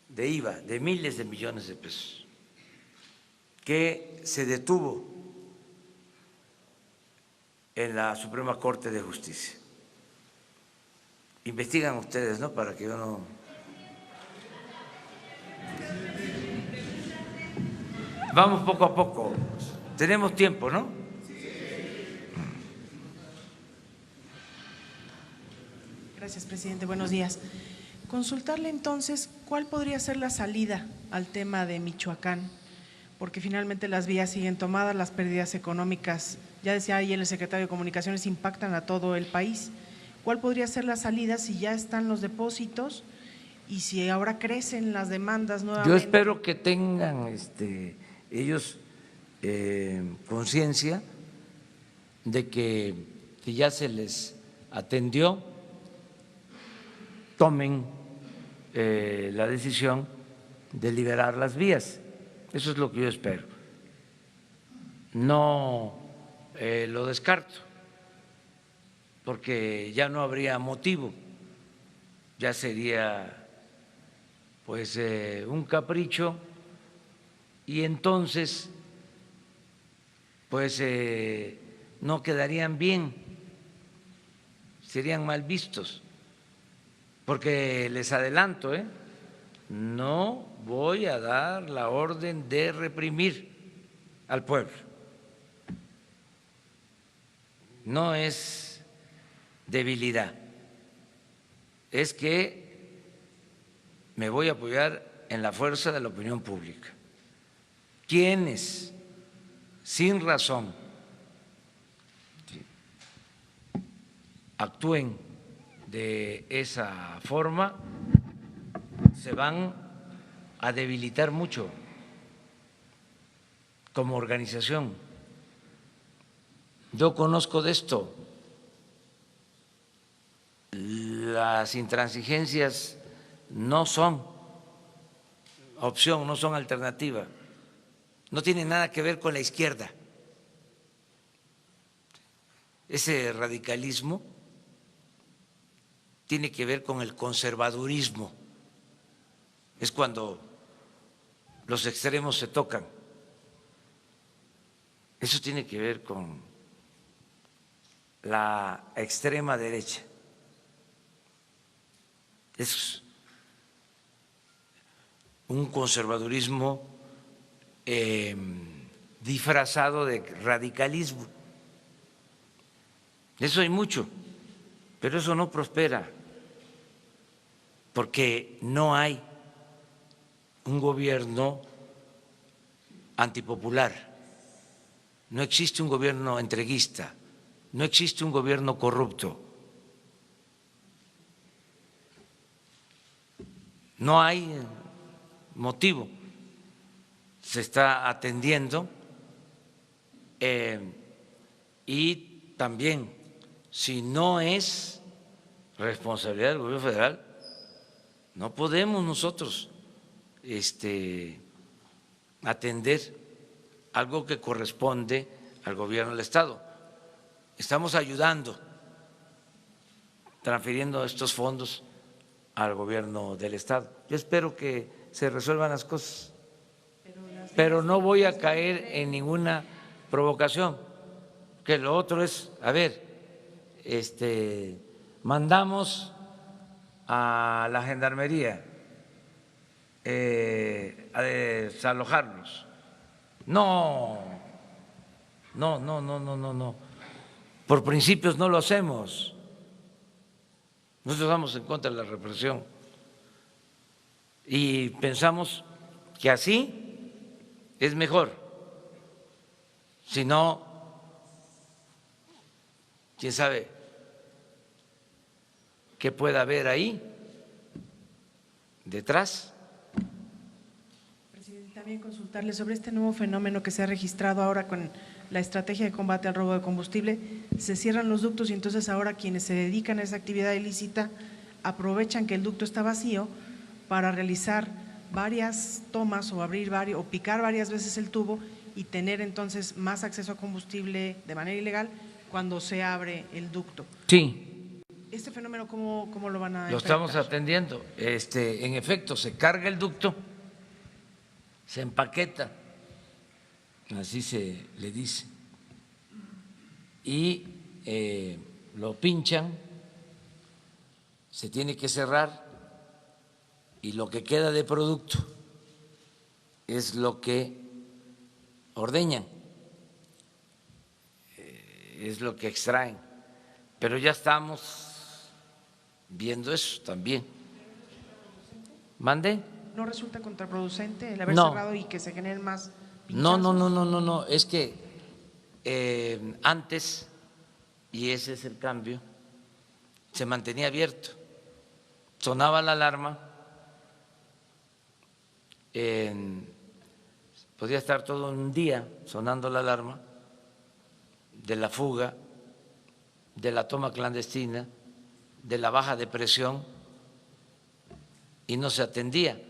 Speaker 1: de IVA de miles de millones de pesos que se detuvo en la Suprema Corte de Justicia. Investigan ustedes, ¿no? Para que yo no… Vamos poco a poco. Tenemos tiempo, ¿no?
Speaker 9: Gracias, presidente. Buenos días. Consultarle entonces cuál podría ser la salida al tema de Michoacán, porque finalmente las vías siguen tomadas, las pérdidas económicas, ya decía ayer el secretario de Comunicaciones, impactan a todo el país. ¿Cuál podría ser la salida si ya están los depósitos y si ahora crecen las demandas nuevamente?
Speaker 1: Yo espero que tengan ellos conciencia de que ya se les atendió, tomen la decisión de liberar las vías. Eso es lo que yo espero. No lo descarto, porque ya no habría motivo, ya sería pues un capricho y entonces pues no quedarían bien, serían mal vistos, porque les adelanto, no voy a dar la orden de reprimir al pueblo. No es debilidad, es que me voy a apoyar en la fuerza de la opinión pública. Quienes sin razón actúen de esa forma se van a debilitar mucho como organización. Yo conozco de esto. Las intransigencias no son opción, no son alternativa, no tienen nada que ver con la izquierda. Ese radicalismo tiene que ver con el conservadurismo, es cuando los extremos se tocan. Eso tiene que ver con la extrema derecha. Es un conservadurismo disfrazado de radicalismo. Eso hay mucho, pero eso no prospera, porque no hay un gobierno antipopular, no existe un gobierno entreguista, no existe un gobierno corrupto, no hay motivo, se está atendiendo y también, si no es responsabilidad del gobierno federal, no podemos nosotros atender algo que corresponde al gobierno del Estado. Estamos ayudando, transfiriendo estos fondos al gobierno del Estado. Yo espero que se resuelvan las cosas, pero no voy a caer en ninguna provocación, que lo otro es, a ver, mandamos a la gendarmería a desalojarlos. No. Por principios no lo hacemos. Nosotros estamos en contra de la represión y pensamos que así es mejor. Si no, quién sabe qué pueda haber ahí detrás.
Speaker 9: Presidente, también consultarle sobre este nuevo fenómeno que se ha registrado ahora con la estrategia de combate al robo de combustible. Se cierran los ductos y entonces ahora quienes se dedican a esa actividad ilícita aprovechan que el ducto está vacío para realizar varias tomas o abrir o picar varias veces el tubo y tener entonces más acceso a combustible de manera ilegal cuando se abre el ducto.
Speaker 1: Sí.
Speaker 9: ¿Este fenómeno cómo lo van a enfrentar?
Speaker 1: Lo estamos atendiendo. En efecto, se carga el ducto, se empaqueta, así se le dice, y lo pinchan, se tiene que cerrar y lo que queda de producto es lo que ordeñan, es lo que extraen, pero ya estamos viendo eso también. ¿Mande?
Speaker 9: ¿No resulta contraproducente el haber
Speaker 1: No.
Speaker 9: cerrado y que se generen más
Speaker 1: No,
Speaker 9: pinchazos?
Speaker 1: es que antes, y ese es el cambio, se mantenía abierto, sonaba la alarma, podía estar todo un día sonando la alarma de la fuga, de la toma clandestina, de la baja de presión, y no se atendía.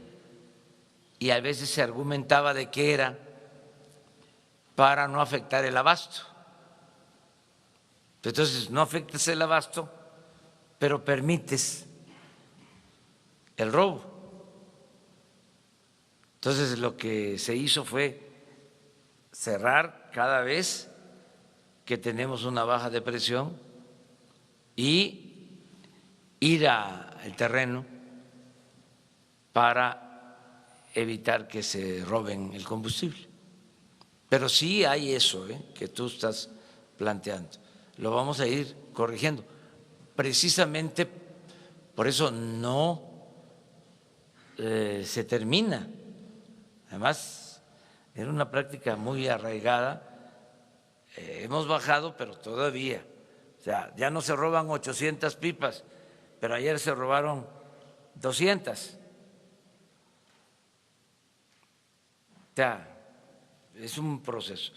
Speaker 1: y a veces se argumentaba de que era para no afectar el abasto. Entonces, no afectas el abasto, pero permites el robo. Entonces, lo que se hizo fue cerrar cada vez que tenemos una baja de presión y ir al terreno para evitar que se roben el combustible. Pero sí hay eso que tú estás planteando. Lo vamos a ir corrigiendo. Precisamente por eso no se termina. Además, era una práctica muy arraigada. Hemos bajado, pero todavía. O sea, ya no se roban 800 pipas, pero ayer se robaron 200. O sea, es un proceso.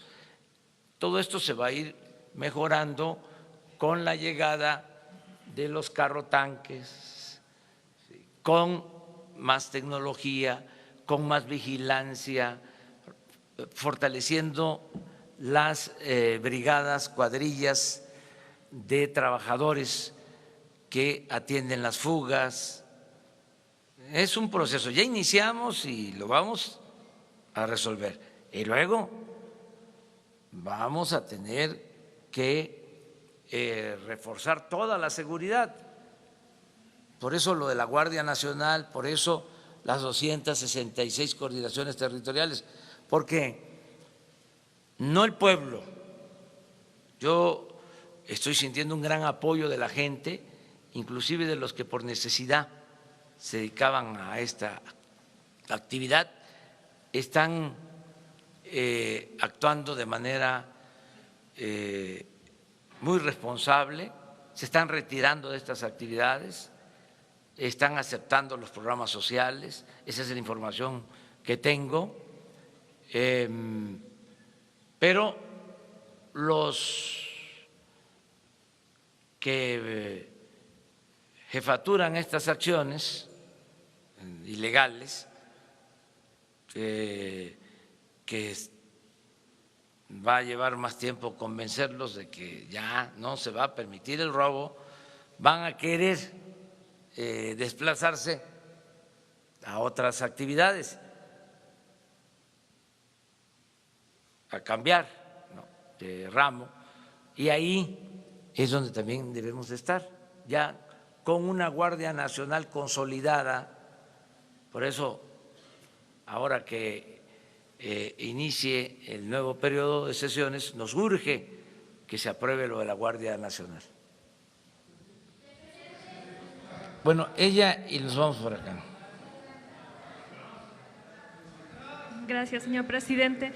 Speaker 1: Todo esto se va a ir mejorando con la llegada de los carrotanques, con más tecnología, con más vigilancia, fortaleciendo las brigadas, cuadrillas de trabajadores que atienden las fugas. Es un proceso. Ya iniciamos y lo vamos a resolver. Y luego vamos a tener que reforzar toda la seguridad. Por eso lo de la Guardia Nacional, por eso las 266 coordinaciones territoriales, porque no el pueblo. Yo estoy sintiendo un gran apoyo de la gente, inclusive de los que por necesidad se dedicaban a esta actividad, están actuando de manera muy responsable, se están retirando de estas actividades, están aceptando los programas sociales, esa es la información que tengo, pero los que jefaturan estas acciones ilegales, que va a llevar más tiempo convencerlos de que ya no se va a permitir el robo, van a querer desplazarse a otras actividades, a cambiar de ramo, y ahí es donde también debemos de estar, ya con una Guardia Nacional consolidada. Por eso, ahora que inicie el nuevo periodo de sesiones, nos urge que se apruebe lo de la Guardia Nacional. Bueno, ella y nos vamos por acá.
Speaker 10: Gracias, señor presidente.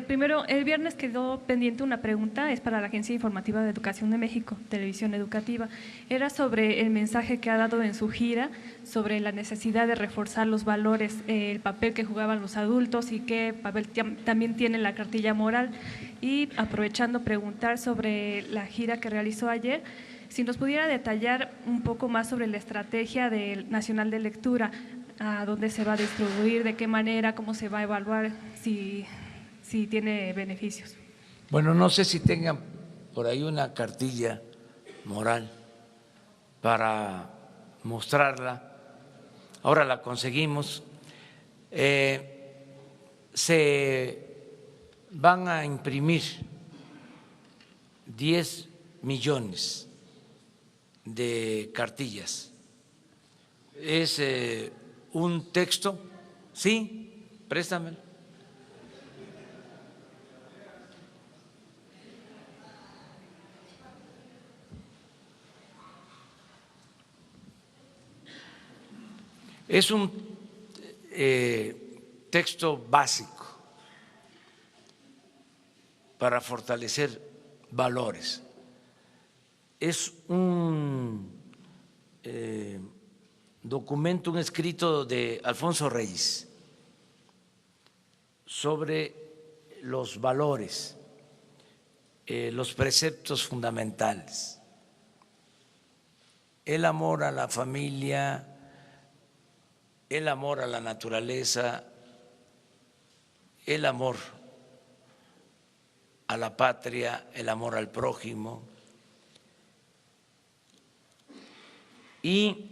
Speaker 10: Primero, el viernes quedó pendiente una pregunta, es para la Agencia Informativa de Educación de México, Televisión Educativa. Era sobre el mensaje que ha dado en su gira, sobre la necesidad de reforzar los valores, el papel que jugaban los adultos y qué papel también tiene la cartilla moral. Y aprovechando, preguntar sobre la gira que realizó ayer, si nos pudiera detallar un poco más sobre la estrategia del Nacional de Lectura, a dónde se va a distribuir, de qué manera, cómo se va a evaluar, si tiene beneficios.
Speaker 1: Bueno, no sé si tengan por ahí una cartilla moral para mostrarla. Ahora la conseguimos. Se van a imprimir 10 millones de cartillas. Es un texto, sí, préstamelo. Es un texto básico para fortalecer valores. Es un documento, un escrito de Alfonso Reyes sobre los valores, los preceptos fundamentales, el amor a la familia, el amor a la naturaleza, el amor a la patria, el amor al prójimo, y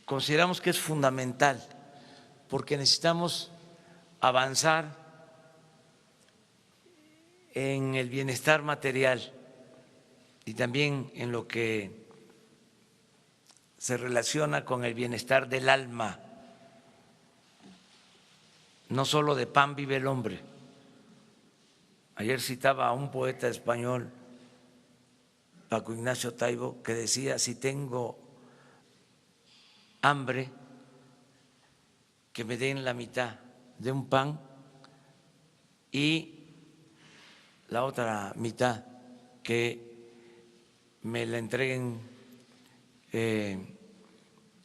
Speaker 1: consideramos que es fundamental porque necesitamos avanzar en el bienestar material y también en lo que se relaciona con el bienestar del alma. No solo de pan vive el hombre. Ayer citaba a un poeta español, Paco Ignacio Taibo, que decía: si tengo hambre, que me den la mitad de un pan y la otra mitad que me la entreguen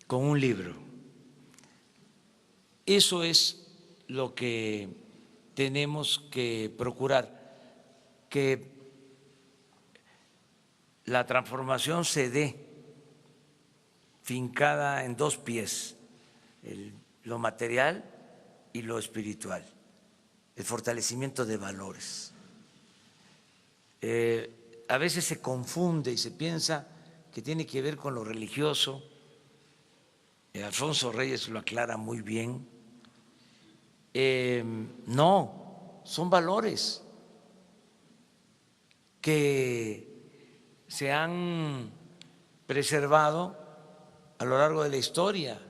Speaker 1: con un libro. Eso es lo que tenemos que procurar, que la transformación se dé fincada en dos pies, lo material y lo espiritual, el fortalecimiento de valores. A veces se confunde y se piensa que tiene que ver con lo religioso. Alfonso Reyes lo aclara muy bien. No, son valores que se han preservado a lo largo de la historia,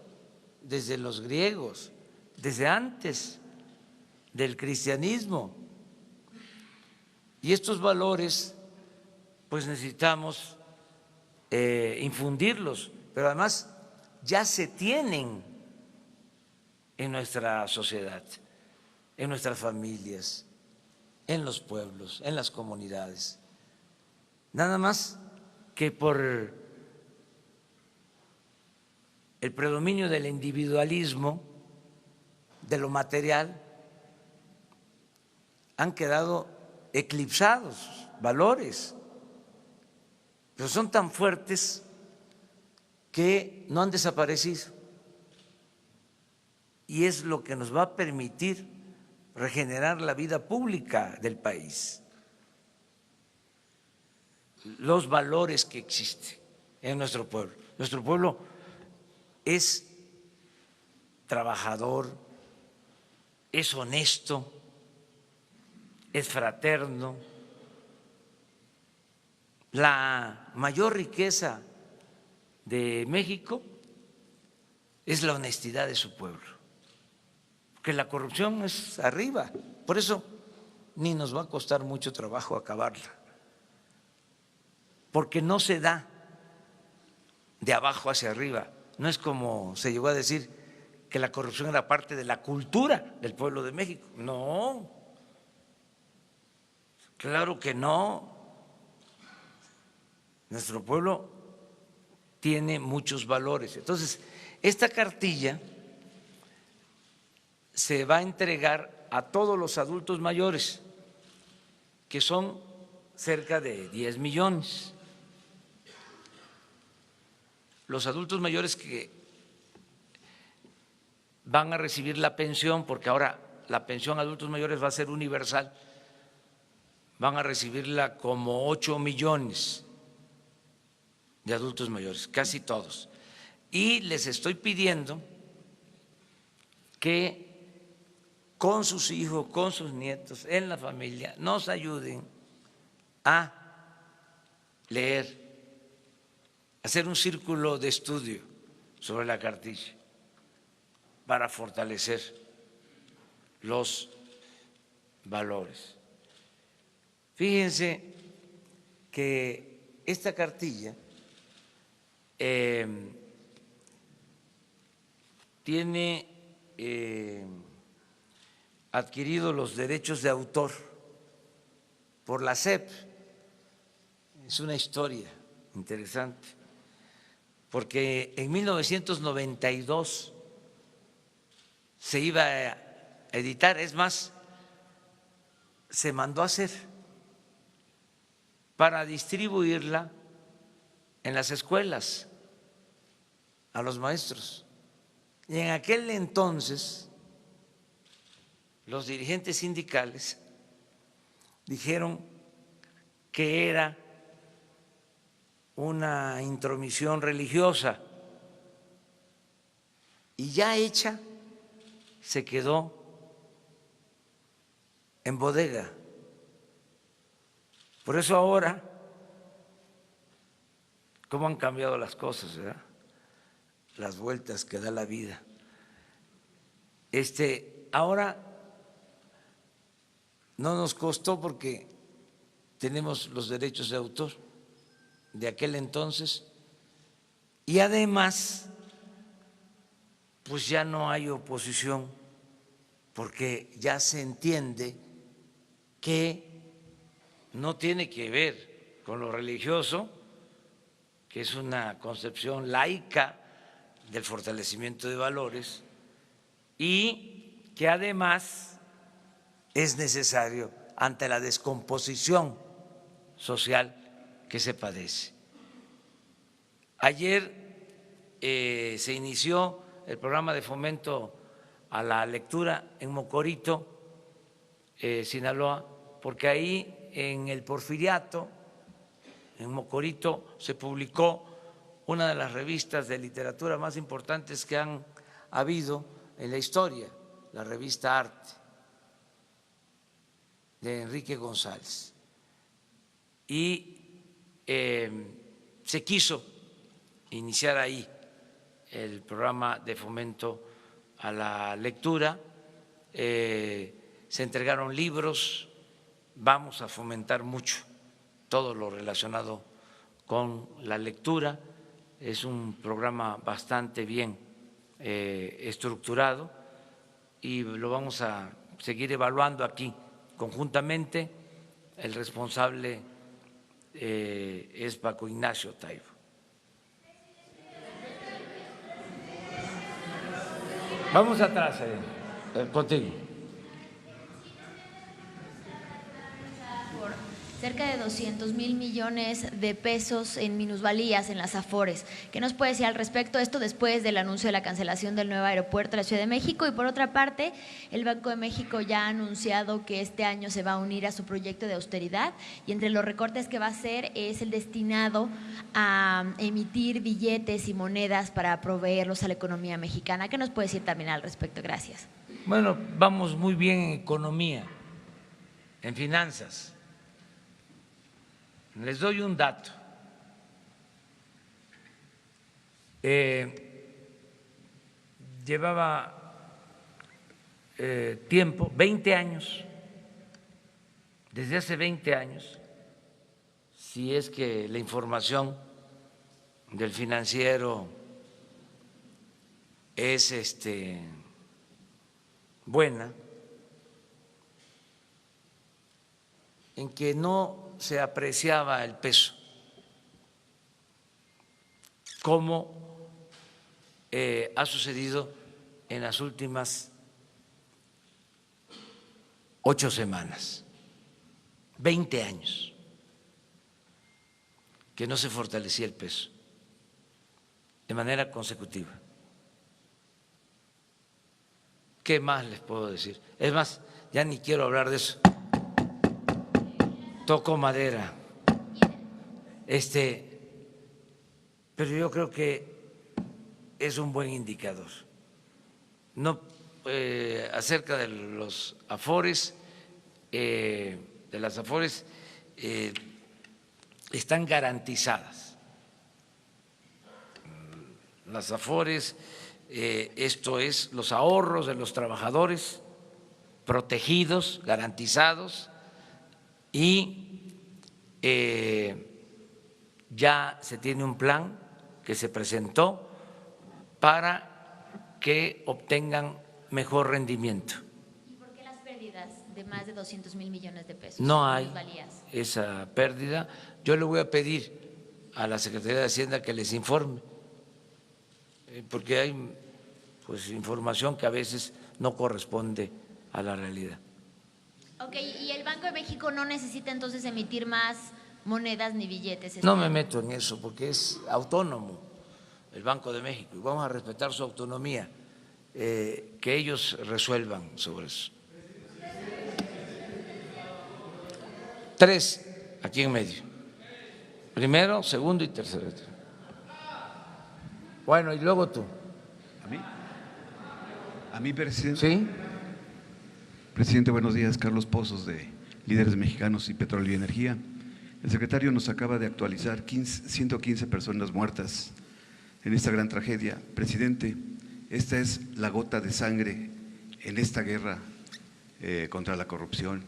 Speaker 1: desde los griegos, desde antes del cristianismo. Y estos valores, pues necesitamos infundirlos, pero además ya se tienen en nuestra sociedad, en nuestras familias, en los pueblos, en las comunidades. Nada más que por el predominio del individualismo, de lo material, han quedado eclipsados valores, pero son tan fuertes que no han desaparecido. Y es lo que nos va a permitir regenerar la vida pública del país, los valores que existen en nuestro pueblo. Nuestro pueblo es trabajador, es honesto, es fraterno. La mayor riqueza de México es la honestidad de su pueblo, porque la corrupción es arriba, por eso ni nos va a costar mucho trabajo acabarla, porque no se da de abajo hacia arriba. No es como se llegó a decir que la corrupción era parte de la cultura del pueblo de México. No, claro que no. Nuestro pueblo tiene muchos valores. Entonces, esta cartilla se va a entregar a todos los adultos mayores, que son cerca de 10 millones. Los adultos mayores que van a recibir la pensión, porque ahora la pensión a adultos mayores va a ser universal, van a recibirla como 8 millones de adultos mayores, casi todos. Y les estoy pidiendo que con sus hijos, con sus nietos, en la familia, nos ayuden a leer, hacer un círculo de estudio sobre la cartilla para fortalecer los valores. Fíjense que esta cartilla tiene adquirido los derechos de autor por la SEP. Es una historia interesante, porque en 1992 se iba a editar, es más, se mandó a hacer para distribuirla en las escuelas a los maestros. Y en aquel entonces los dirigentes sindicales dijeron que era una intromisión religiosa y ya hecha se quedó en bodega. Por eso ahora, cómo han cambiado las cosas, ¿verdad? Las vueltas que da la vida. Ahora no nos costó porque tenemos los derechos de autor de aquel entonces y además pues ya no hay oposición porque ya se entiende que no tiene que ver con lo religioso, que es una concepción laica del fortalecimiento de valores y que además es necesario ante la descomposición social que se padece. Ayer se inició el programa de fomento a la lectura en Mocorito, Sinaloa, porque ahí en el Porfiriato, en Mocorito, se publicó una de las revistas de literatura más importantes que han habido en la historia, la revista Arte, de Enrique González. Y se quiso iniciar ahí el programa de fomento a la lectura, se entregaron libros, vamos a fomentar mucho todo lo relacionado con la lectura, es un programa bastante bien estructurado y lo vamos a seguir evaluando aquí conjuntamente. El responsable es Paco Ignacio Taibo. Vamos atrás, contigo.
Speaker 11: Cerca de 200,000 millones de pesos en minusvalías en las Afores. ¿Qué nos puede decir al respecto? Esto después del anuncio de la cancelación del nuevo aeropuerto de la Ciudad de México. Y por otra parte, el Banco de México ya ha anunciado que este año se va a unir a su proyecto de austeridad y entre los recortes que va a hacer es el destinado a emitir billetes y monedas para proveerlos a la economía mexicana. ¿Qué nos puede decir también al respecto? Gracias.
Speaker 1: Bueno, vamos muy bien en economía, en finanzas. Les doy un dato. Llevaba tiempo, 20 años, desde hace 20 años, si es que la información del Financiero es buena, en que no se apreciaba el peso, como ha sucedido en las últimas 8 semanas, 20 años, que no se fortalecía el peso de manera consecutiva. ¿Qué más les puedo decir? Es más, ya ni quiero hablar de eso. Toco madera. Pero yo creo que es un buen indicador. No, acerca de los Afores, están garantizadas. Las Afores, esto es los ahorros de los trabajadores protegidos, garantizados, y ya se tiene un plan que se presentó para que obtengan mejor rendimiento.
Speaker 11: ¿Y por qué las pérdidas de más de 200,000 millones de pesos?
Speaker 1: No hay esa pérdida. Yo le voy a pedir a la Secretaría de Hacienda que les informe, porque hay pues información que a veces no corresponde a la realidad.
Speaker 11: Ok, ¿y el Banco de México no necesita entonces emitir más monedas ni billetes?
Speaker 1: No me meto en eso porque es autónomo el Banco de México y vamos a respetar su autonomía, que ellos resuelvan sobre eso. 3 aquí en medio. Primero, segundo y tercero. Bueno, y luego tú.
Speaker 12: ¿A mí? ¿A mí, presidente?
Speaker 1: Sí.
Speaker 12: Presidente, buenos días. Carlos Pozos, de Líderes Mexicanos y Petróleo y Energía. El secretario nos acaba de actualizar 115 personas muertas en esta gran tragedia. Presidente, esta es la gota de sangre en esta guerra contra la corrupción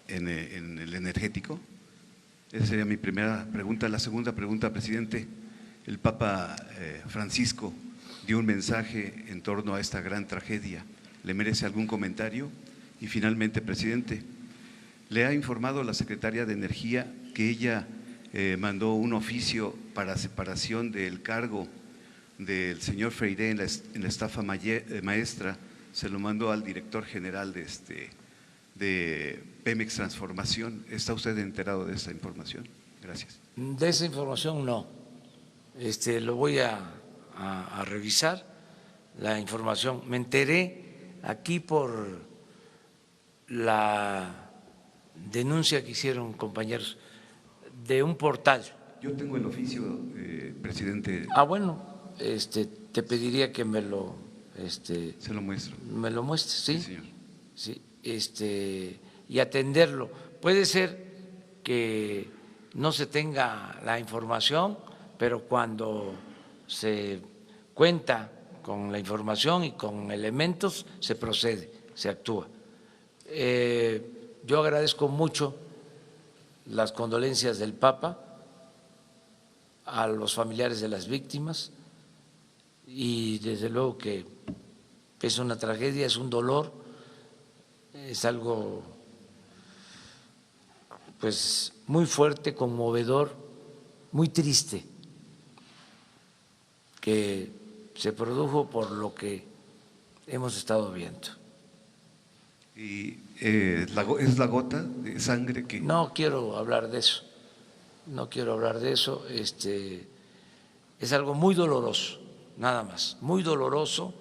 Speaker 12: en el energético. Esa sería mi primera pregunta. La segunda pregunta, presidente, el Papa Francisco dio un mensaje en torno a esta gran tragedia. ¿Le merece algún comentario? Y finalmente, presidente, ¿le ha informado la secretaria de Energía que ella mandó un oficio para separación del cargo del señor Freire en la estafa maestra? Se lo mandó al director general de Pemex Transformación. ¿Está usted enterado de esta información? Gracias.
Speaker 1: De esa información no. Lo voy a revisar, la información. Me enteré aquí por la denuncia que hicieron compañeros de un portal.
Speaker 12: Yo tengo el oficio, presidente.
Speaker 1: Bueno, te pediría que me lo…
Speaker 12: se lo muestro.
Speaker 1: Me lo muestres, ¿sí?
Speaker 12: Sí, señor.
Speaker 1: Sí, y atenderlo. Puede ser que no se tenga la información, pero cuando se cuenta con la información y con elementos, se procede, se actúa. Yo agradezco mucho las condolencias del Papa a los familiares de las víctimas y desde luego que es una tragedia, es un dolor, es algo pues muy fuerte, conmovedor, muy triste, que se produjo por lo que hemos estado viendo.
Speaker 12: ¿Y es la gota de sangre que…
Speaker 1: No quiero hablar de eso, no quiero hablar de eso, es algo muy doloroso, nada más, muy doloroso,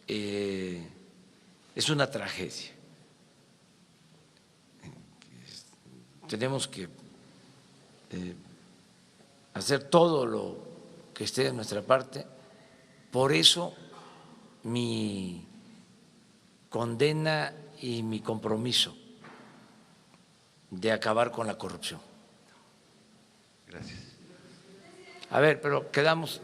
Speaker 1: es una tragedia. Tenemos que hacer todo lo que esté de nuestra parte, por eso mi condena y mi compromiso de acabar con la corrupción.
Speaker 12: Gracias.
Speaker 1: A ver, pero quedamos.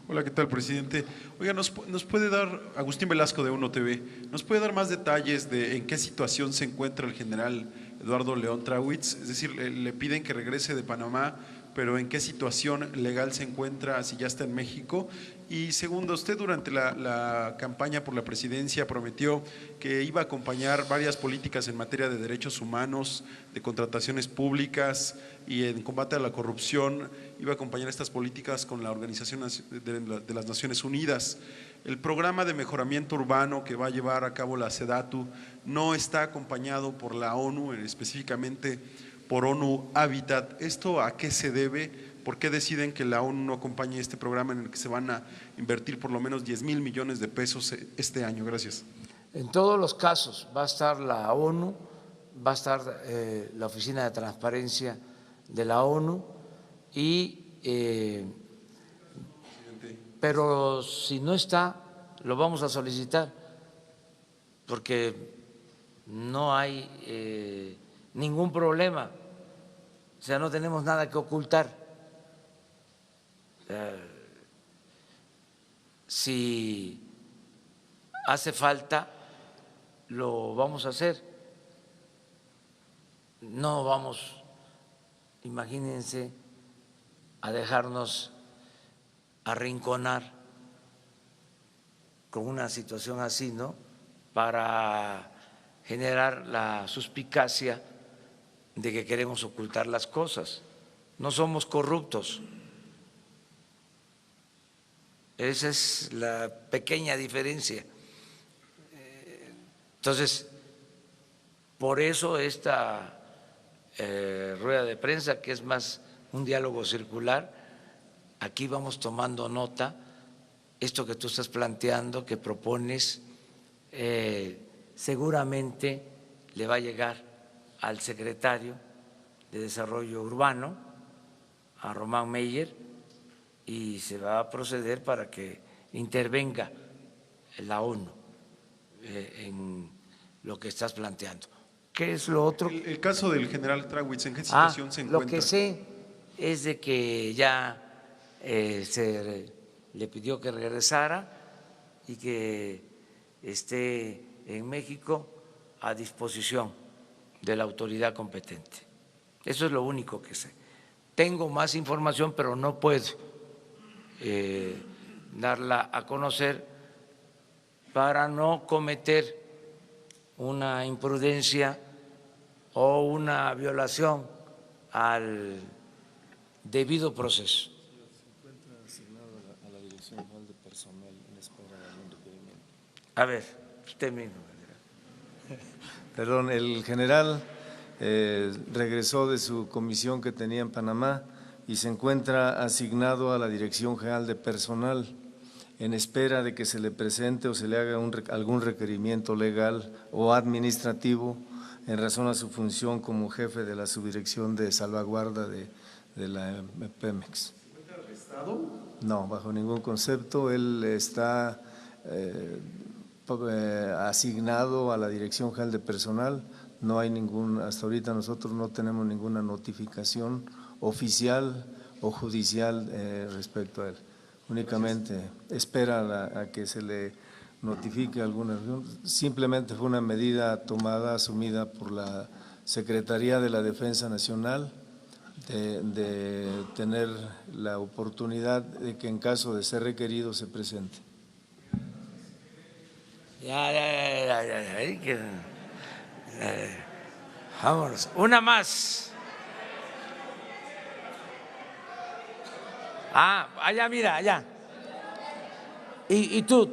Speaker 13: Hola, ¿qué tal, presidente? Oiga, ¿nos puede dar, Agustín Velasco de UNO TV, ¿nos puede dar más detalles de en qué situación se encuentra el general Eduardo León Trawitz? Es decir, le piden que regrese de Panamá, pero ¿en qué situación legal se encuentra, si ya está en México? Y segundo, usted durante la campaña por la presidencia prometió que iba a acompañar varias políticas en materia de derechos humanos, de contrataciones públicas y en combate a la corrupción, iba a acompañar estas políticas con la Organización de las Naciones Unidas. El programa de mejoramiento urbano que va a llevar a cabo la SEDATU no está acompañado por la ONU, específicamente por ONU Habitat. ¿Esto a qué se debe? ¿Por qué deciden que la ONU no acompañe este programa en el que se van a invertir por lo menos 10,000 millones de pesos este año? Gracias.
Speaker 1: En todos los casos va a estar la ONU, va a estar la Oficina de Transparencia de la ONU pero si no está, lo vamos a solicitar porque no hay ningún problema, o sea, no tenemos nada que ocultar. Si hace falta, lo vamos a hacer. No vamos, imagínense, a dejarnos arrinconar con una situación así, ¿no? Para generar la suspicacia de que queremos ocultar las cosas. No somos corruptos. Esa es la pequeña diferencia. Entonces, por eso esta rueda de prensa, que es más un diálogo circular, aquí vamos tomando nota, esto que tú estás planteando, que propones, seguramente le va a llegar al secretario de Desarrollo Urbano, a Román Meyer, y se va a proceder para que intervenga la ONU en lo que estás planteando. ¿Qué es lo otro?
Speaker 13: El caso del general Tragwitz, ¿en qué situación se encuentra?
Speaker 1: Lo que sé es de que ya se le pidió que regresara y que esté en México a disposición de la autoridad competente. Eso es lo único que sé. Tengo más información, pero no puedo darla a conocer para no cometer una imprudencia o una violación al debido proceso. A ver, usted mismo.
Speaker 2: Perdón, el general regresó de su comisión que tenía en Panamá y se encuentra asignado a la Dirección General de Personal en espera de que se le presente o se le haga algún requerimiento legal o administrativo en razón a su función como jefe de la subdirección de salvaguarda de la Pemex.
Speaker 13: ¿Está arrestado?
Speaker 2: No, bajo ningún concepto. Él está asignado a la Dirección General de Personal. No hay hasta ahorita nosotros no tenemos ninguna notificación oficial o judicial respecto a él. Únicamente espera a que se le notifique alguna. Simplemente fue una medida asumida por la Secretaría de la Defensa Nacional de tener la oportunidad de que en caso de ser requerido se presente.
Speaker 1: Vámonos. Una más. Allá, mira, allá. Y tú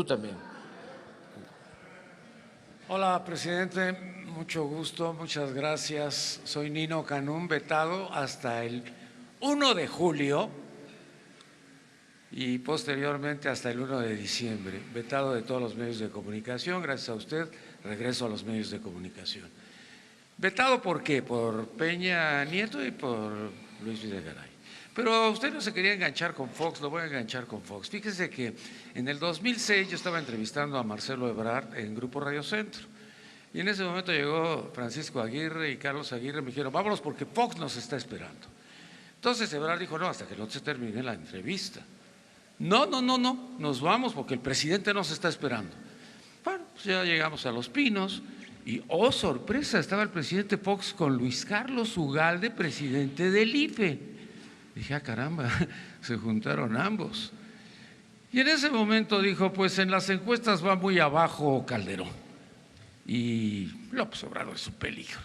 Speaker 1: también.
Speaker 14: Hola, presidente. Mucho gusto, muchas gracias. Soy Nino Canún, vetado hasta el 1 de julio y posteriormente hasta el 1 de diciembre. Vetado de todos los medios de comunicación. Gracias a usted, regreso a los medios de comunicación. ¿Vetado por qué? Por Peña Nieto y por Luis Videgaray. Pero usted no se quería enganchar con Fox, lo voy a enganchar con Fox. Fíjese que en el 2006 yo estaba entrevistando a Marcelo Ebrard en Grupo Radio Centro. Y en ese momento llegó Francisco Aguirre y Carlos Aguirre, me dijeron, vámonos porque Fox nos está esperando. Entonces Ebrard dijo, no, hasta que no se termine la entrevista. No, nos vamos porque el presidente nos está esperando. Bueno, pues ya llegamos a Los Pinos y, oh sorpresa, estaba el presidente Fox con Luis Carlos Ugalde, presidente del IFE. Dije, caramba, se juntaron ambos. Y en ese momento dijo, pues en las encuestas va muy abajo Calderón. Y López Obrador es un peligro.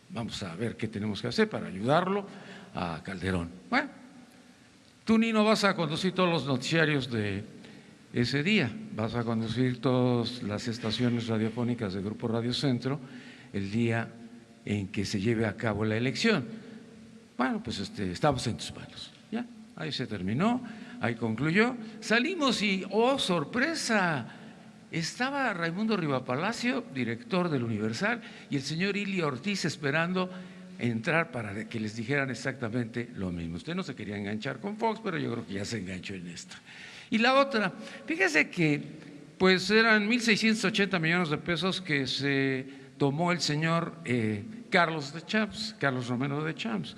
Speaker 14: Vamos a ver qué tenemos que hacer para ayudarlo a Calderón. Bueno, tú, Nino, vas a conducir todos los noticiarios de ese día. Vas a conducir todas las estaciones radiofónicas de Grupo Radio Centro el día en que se lleve a cabo la elección. Bueno, pues estamos en tus manos. Ya, ahí se terminó, ahí concluyó. Salimos y, oh, sorpresa, estaba Raimundo Rivapalacio, director del Universal, y el señor Ili Ortiz esperando entrar para que les dijeran exactamente lo mismo. Usted no se quería enganchar con Fox, pero yo creo que ya se enganchó en esta. Y la otra, fíjese que pues eran 1.680 millones de pesos que se tomó el señor Carlos Romero de Champs,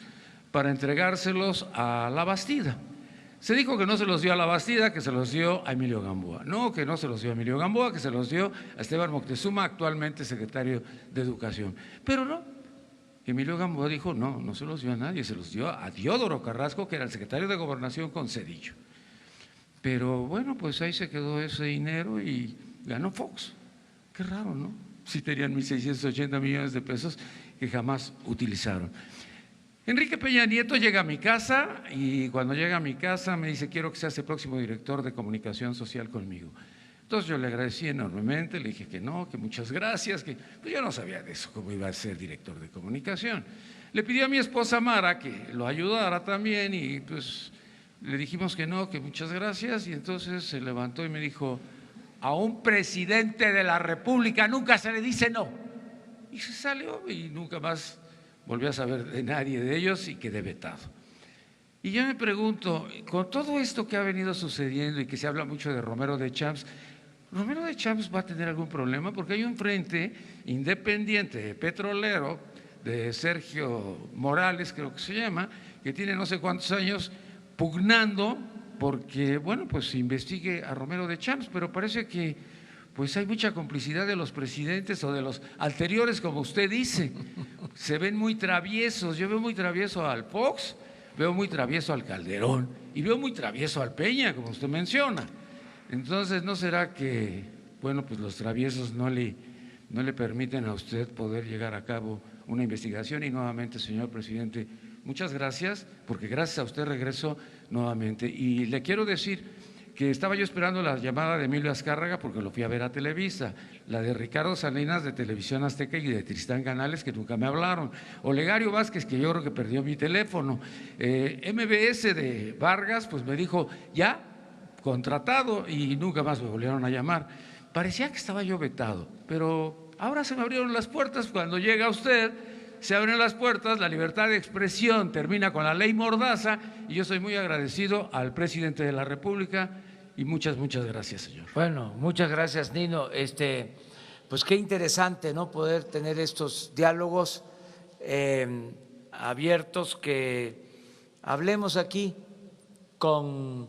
Speaker 14: para entregárselos a La Bastida. Se dijo que no se los dio a La Bastida, que se los dio a Emilio Gamboa. No, que no se los dio a Emilio Gamboa, que se los dio a Esteban Moctezuma, actualmente secretario de Educación. Pero no, Emilio Gamboa dijo, no se los dio a nadie, se los dio a Diodoro Carrasco, que era el secretario de Gobernación con Zedillo. Pero bueno, pues ahí se quedó ese dinero y ganó Fox. Qué raro, ¿no? Si tenían 1.680 millones de pesos que jamás utilizaron. Enrique Peña Nieto llega a mi casa y cuando llega a mi casa me dice, quiero que seas el próximo director de comunicación social conmigo. Entonces yo le agradecí enormemente, le dije que no, que muchas gracias, que pues yo no sabía de eso, cómo iba a ser director de comunicación. Le pidió a mi esposa Mara que lo ayudara también y pues le dijimos que no, que muchas gracias, y entonces se levantó y me dijo, a un presidente de la República nunca se le dice no. y se salió y nunca más volví a saber de nadie de ellos y quedé vetado. Y yo me pregunto, con todo esto que ha venido sucediendo y que se habla mucho de Romero de Champs, ¿Romero de Champs va a tener algún problema? Porque hay un frente independiente petrolero de Sergio Morales, creo que se llama, que tiene no sé cuántos años pugnando porque, bueno, pues se investigue a Romero de Champs, pero parece que pues hay mucha complicidad de los presidentes o de los anteriores, como usted dice. Se ven muy traviesos. Yo veo muy travieso al Fox, veo muy travieso al Calderón y veo muy travieso al Peña, como usted menciona. Entonces, ¿no será que, bueno, pues los traviesos no le permiten a usted poder llegar a cabo una investigación? Y nuevamente, señor presidente, muchas gracias, porque gracias a usted regreso nuevamente. Y le quiero decir que estaba yo esperando la llamada de Emilio Azcárraga porque lo fui a ver a Televisa, la de Ricardo Salinas de Televisión Azteca y de Tristán Canales, que nunca me hablaron, Olegario Vázquez, que yo creo que perdió mi teléfono, MBS de Vargas, pues me dijo, ya, contratado, y nunca más me volvieron a llamar. Parecía que estaba yo vetado, pero ahora se me abrieron las puertas. Cuando llega usted, se abren las puertas, la libertad de expresión termina con la ley Mordaza, y yo soy muy agradecido al presidente de la República y muchas gracias, señor.
Speaker 1: Bueno, muchas gracias, Nino. Pues qué interesante, ¿no?, poder tener estos diálogos abiertos, que hablemos aquí con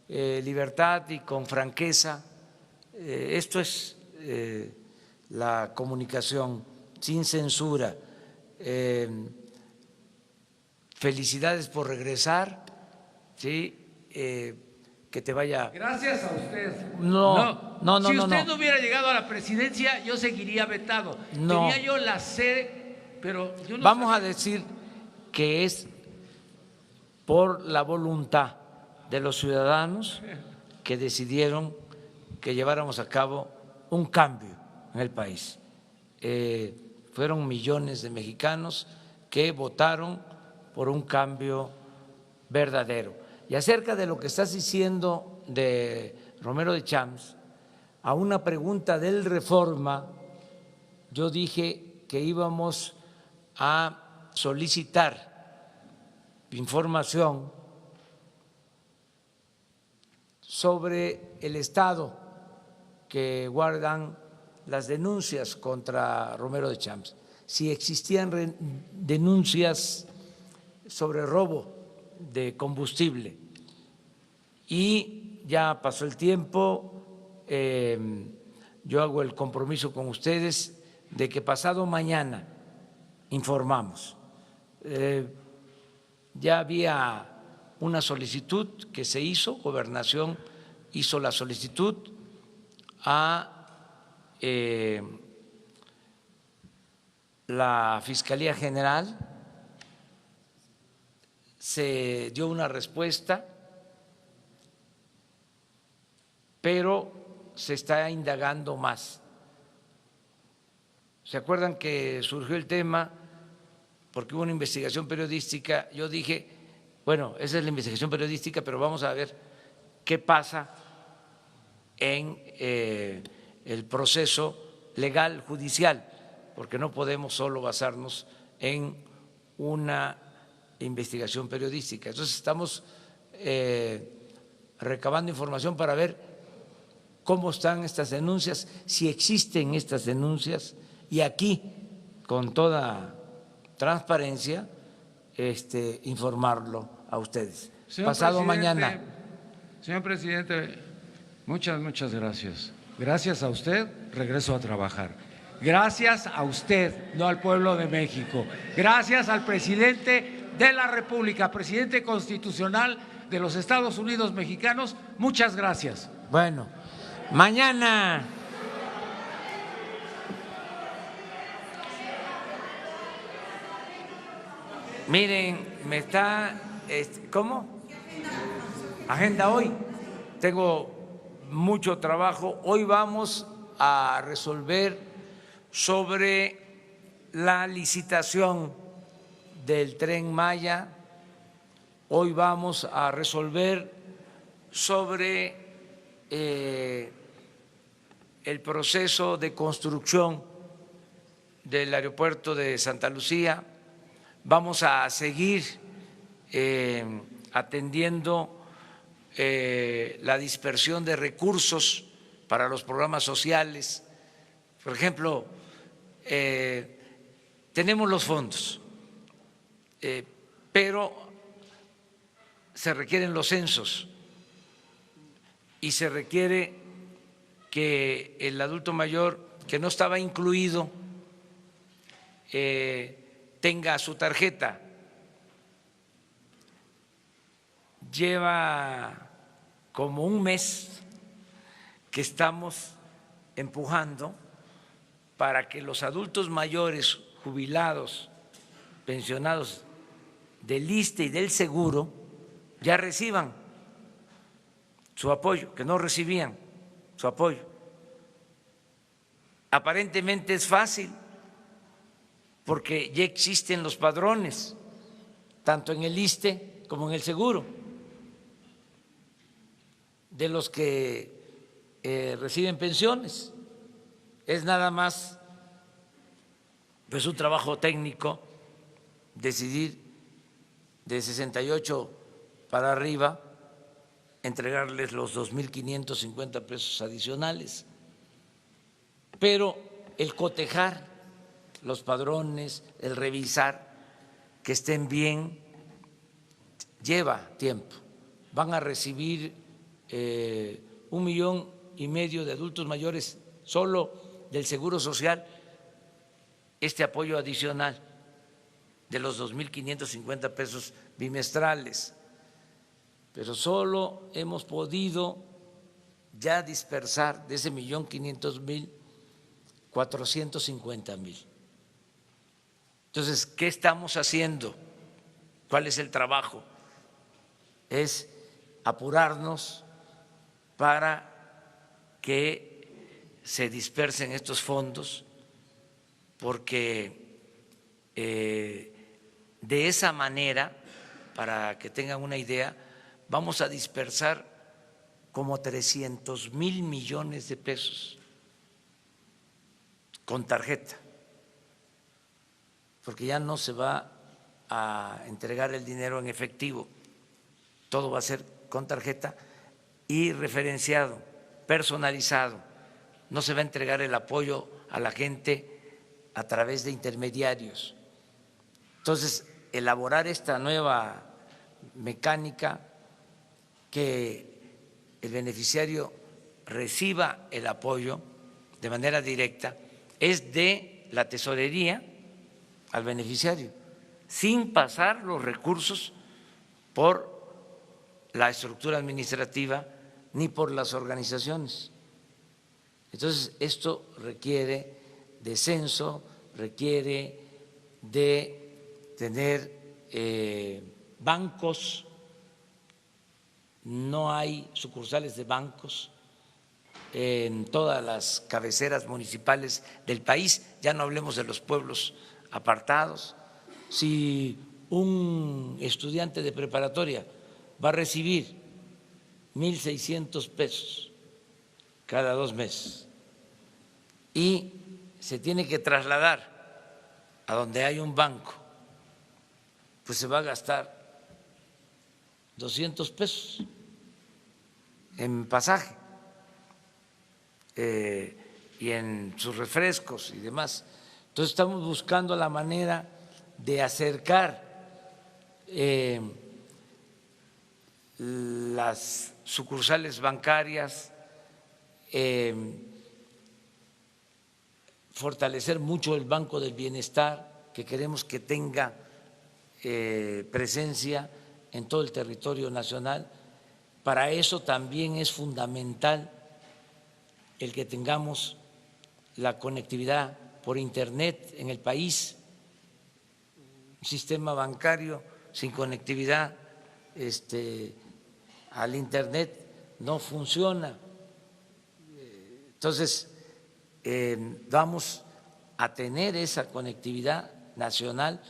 Speaker 1: libertad y con franqueza. Esto es la comunicación sin censura. Felicidades por regresar, ¿sí? Que te vaya.
Speaker 14: Gracias a usted.
Speaker 1: No.
Speaker 14: Si usted no hubiera llegado a la presidencia, yo seguiría vetado.
Speaker 1: No.
Speaker 14: Tenía yo la sede, pero yo no
Speaker 1: Vamos
Speaker 14: sabía.
Speaker 1: a decir que es por la voluntad de los ciudadanos que decidieron que lleváramos a cabo un cambio en el país. Fueron millones de mexicanos que votaron por un cambio verdadero. Y acerca de lo que estás diciendo de Romero de Champs, a una pregunta del Reforma, yo dije que íbamos a solicitar información sobre el estado que guardan las denuncias contra Romero de Champs, si existían denuncias sobre robo de combustible. Y ya pasó el tiempo, yo hago el compromiso con ustedes de que pasado mañana informamos. Ya había una solicitud que se hizo, Gobernación hizo la solicitud a la Fiscalía General, se dio una respuesta, pero se está indagando más. ¿Se acuerdan que surgió el tema porque hubo una investigación periodística? Yo dije, bueno, esa es la investigación periodística, pero vamos a ver qué pasa en el proceso legal judicial, porque no podemos solo basarnos en una investigación periodística. Entonces estamos recabando información para ver cómo están estas denuncias, si existen estas denuncias, y aquí, con toda transparencia, informarlo a ustedes. Pasado mañana.
Speaker 14: Señor presidente, muchas gracias. Gracias a usted, regreso a trabajar. Gracias a usted, no al pueblo de México. Gracias al presidente de la República, presidente constitucional de los Estados Unidos mexicanos. Muchas gracias.
Speaker 1: Bueno, mañana. Miren, me está, ¿cómo? Agenda hoy. Tengo mucho trabajo. Hoy vamos a resolver sobre la licitación del Tren Maya. Hoy vamos a resolver sobre el proceso de construcción del aeropuerto de Santa Lucía. Vamos a seguir atendiendo la dispersión de recursos para los programas sociales. Por ejemplo, tenemos los fondos, pero se requieren los censos y se requiere que el adulto mayor que no estaba incluido tenga su tarjeta. Lleva como un mes que estamos empujando para que los adultos mayores jubilados, pensionados del ISSSTE y del Seguro ya reciban su apoyo, que no recibían su apoyo. Aparentemente es fácil porque ya existen los padrones, tanto en el ISSSTE como en el Seguro, de los que reciben pensiones. Es nada más pues un trabajo técnico decidir de 68 para arriba entregarles los 2.550 pesos adicionales. Pero el cotejar los padrones, el revisar que estén bien, lleva tiempo. Van a recibir 1,5 millones de adultos mayores solo del Seguro Social este apoyo adicional de los 2.550 pesos bimestrales, pero solo hemos podido ya dispersar de ese 1.500.000 450.000. Entonces, ¿qué estamos haciendo? ¿Cuál es el trabajo? Es apurarnos para que se dispersen estos fondos, porque de esa manera, para que tengan una idea, vamos a dispersar como 300.000 millones de pesos con tarjeta, porque ya no se va a entregar el dinero en efectivo, todo va a ser con tarjeta y referenciado, personalizado. No se va a entregar el apoyo a la gente a través de intermediarios. Entonces, elaborar esta nueva mecánica, que el beneficiario reciba el apoyo de manera directa, es de la tesorería al beneficiario, sin pasar los recursos por la estructura administrativa ni por las organizaciones. Entonces, esto requiere de censo, requiere de tener bancos. No hay sucursales de bancos en todas las cabeceras municipales del país, ya no hablemos de los pueblos apartados. Si un estudiante de preparatoria va a recibir 1.600 pesos cada 2 meses y se tiene que trasladar a donde hay un banco, pues se va a gastar 200 pesos en pasaje y en sus refrescos y demás. Entonces estamos buscando la manera de acercar las sucursales bancarias, fortalecer mucho el Banco del Bienestar, que queremos que tenga presencia en todo el territorio nacional. Para eso también es fundamental el que tengamos la conectividad por Internet en el país. Un sistema bancario sin conectividad al Internet no funciona. Entonces, vamos a tener esa conectividad nacional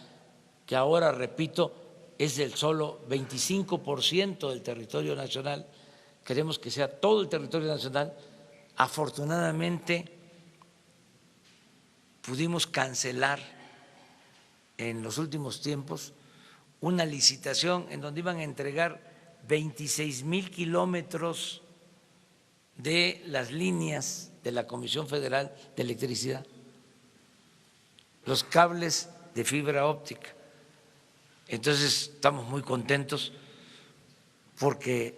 Speaker 1: que ahora, repito, es del solo 25% del territorio nacional. Queremos que sea todo el territorio nacional. Afortunadamente, pudimos cancelar en los últimos tiempos una licitación en donde iban a entregar 26,000 kilómetros de las líneas de la Comisión Federal de Electricidad, los cables de fibra óptica. Entonces estamos muy contentos porque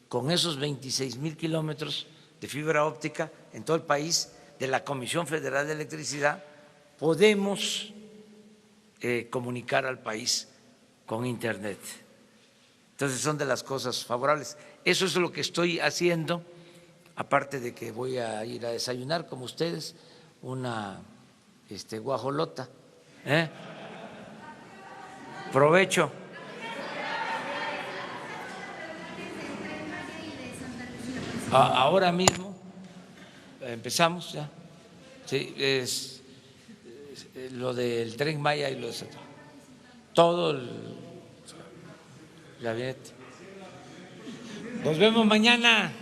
Speaker 1: con esos 26,000 kilómetros de fibra óptica en todo el país de la Comisión Federal de Electricidad podemos comunicar al país con Internet. Entonces son de las cosas favorables. Eso es lo que estoy haciendo, aparte de que voy a ir a desayunar como ustedes, una guajolota. Provecho. Ahora mismo empezamos ya. Sí, es lo del Tren Maya y todo el gabinete. Nos vemos mañana.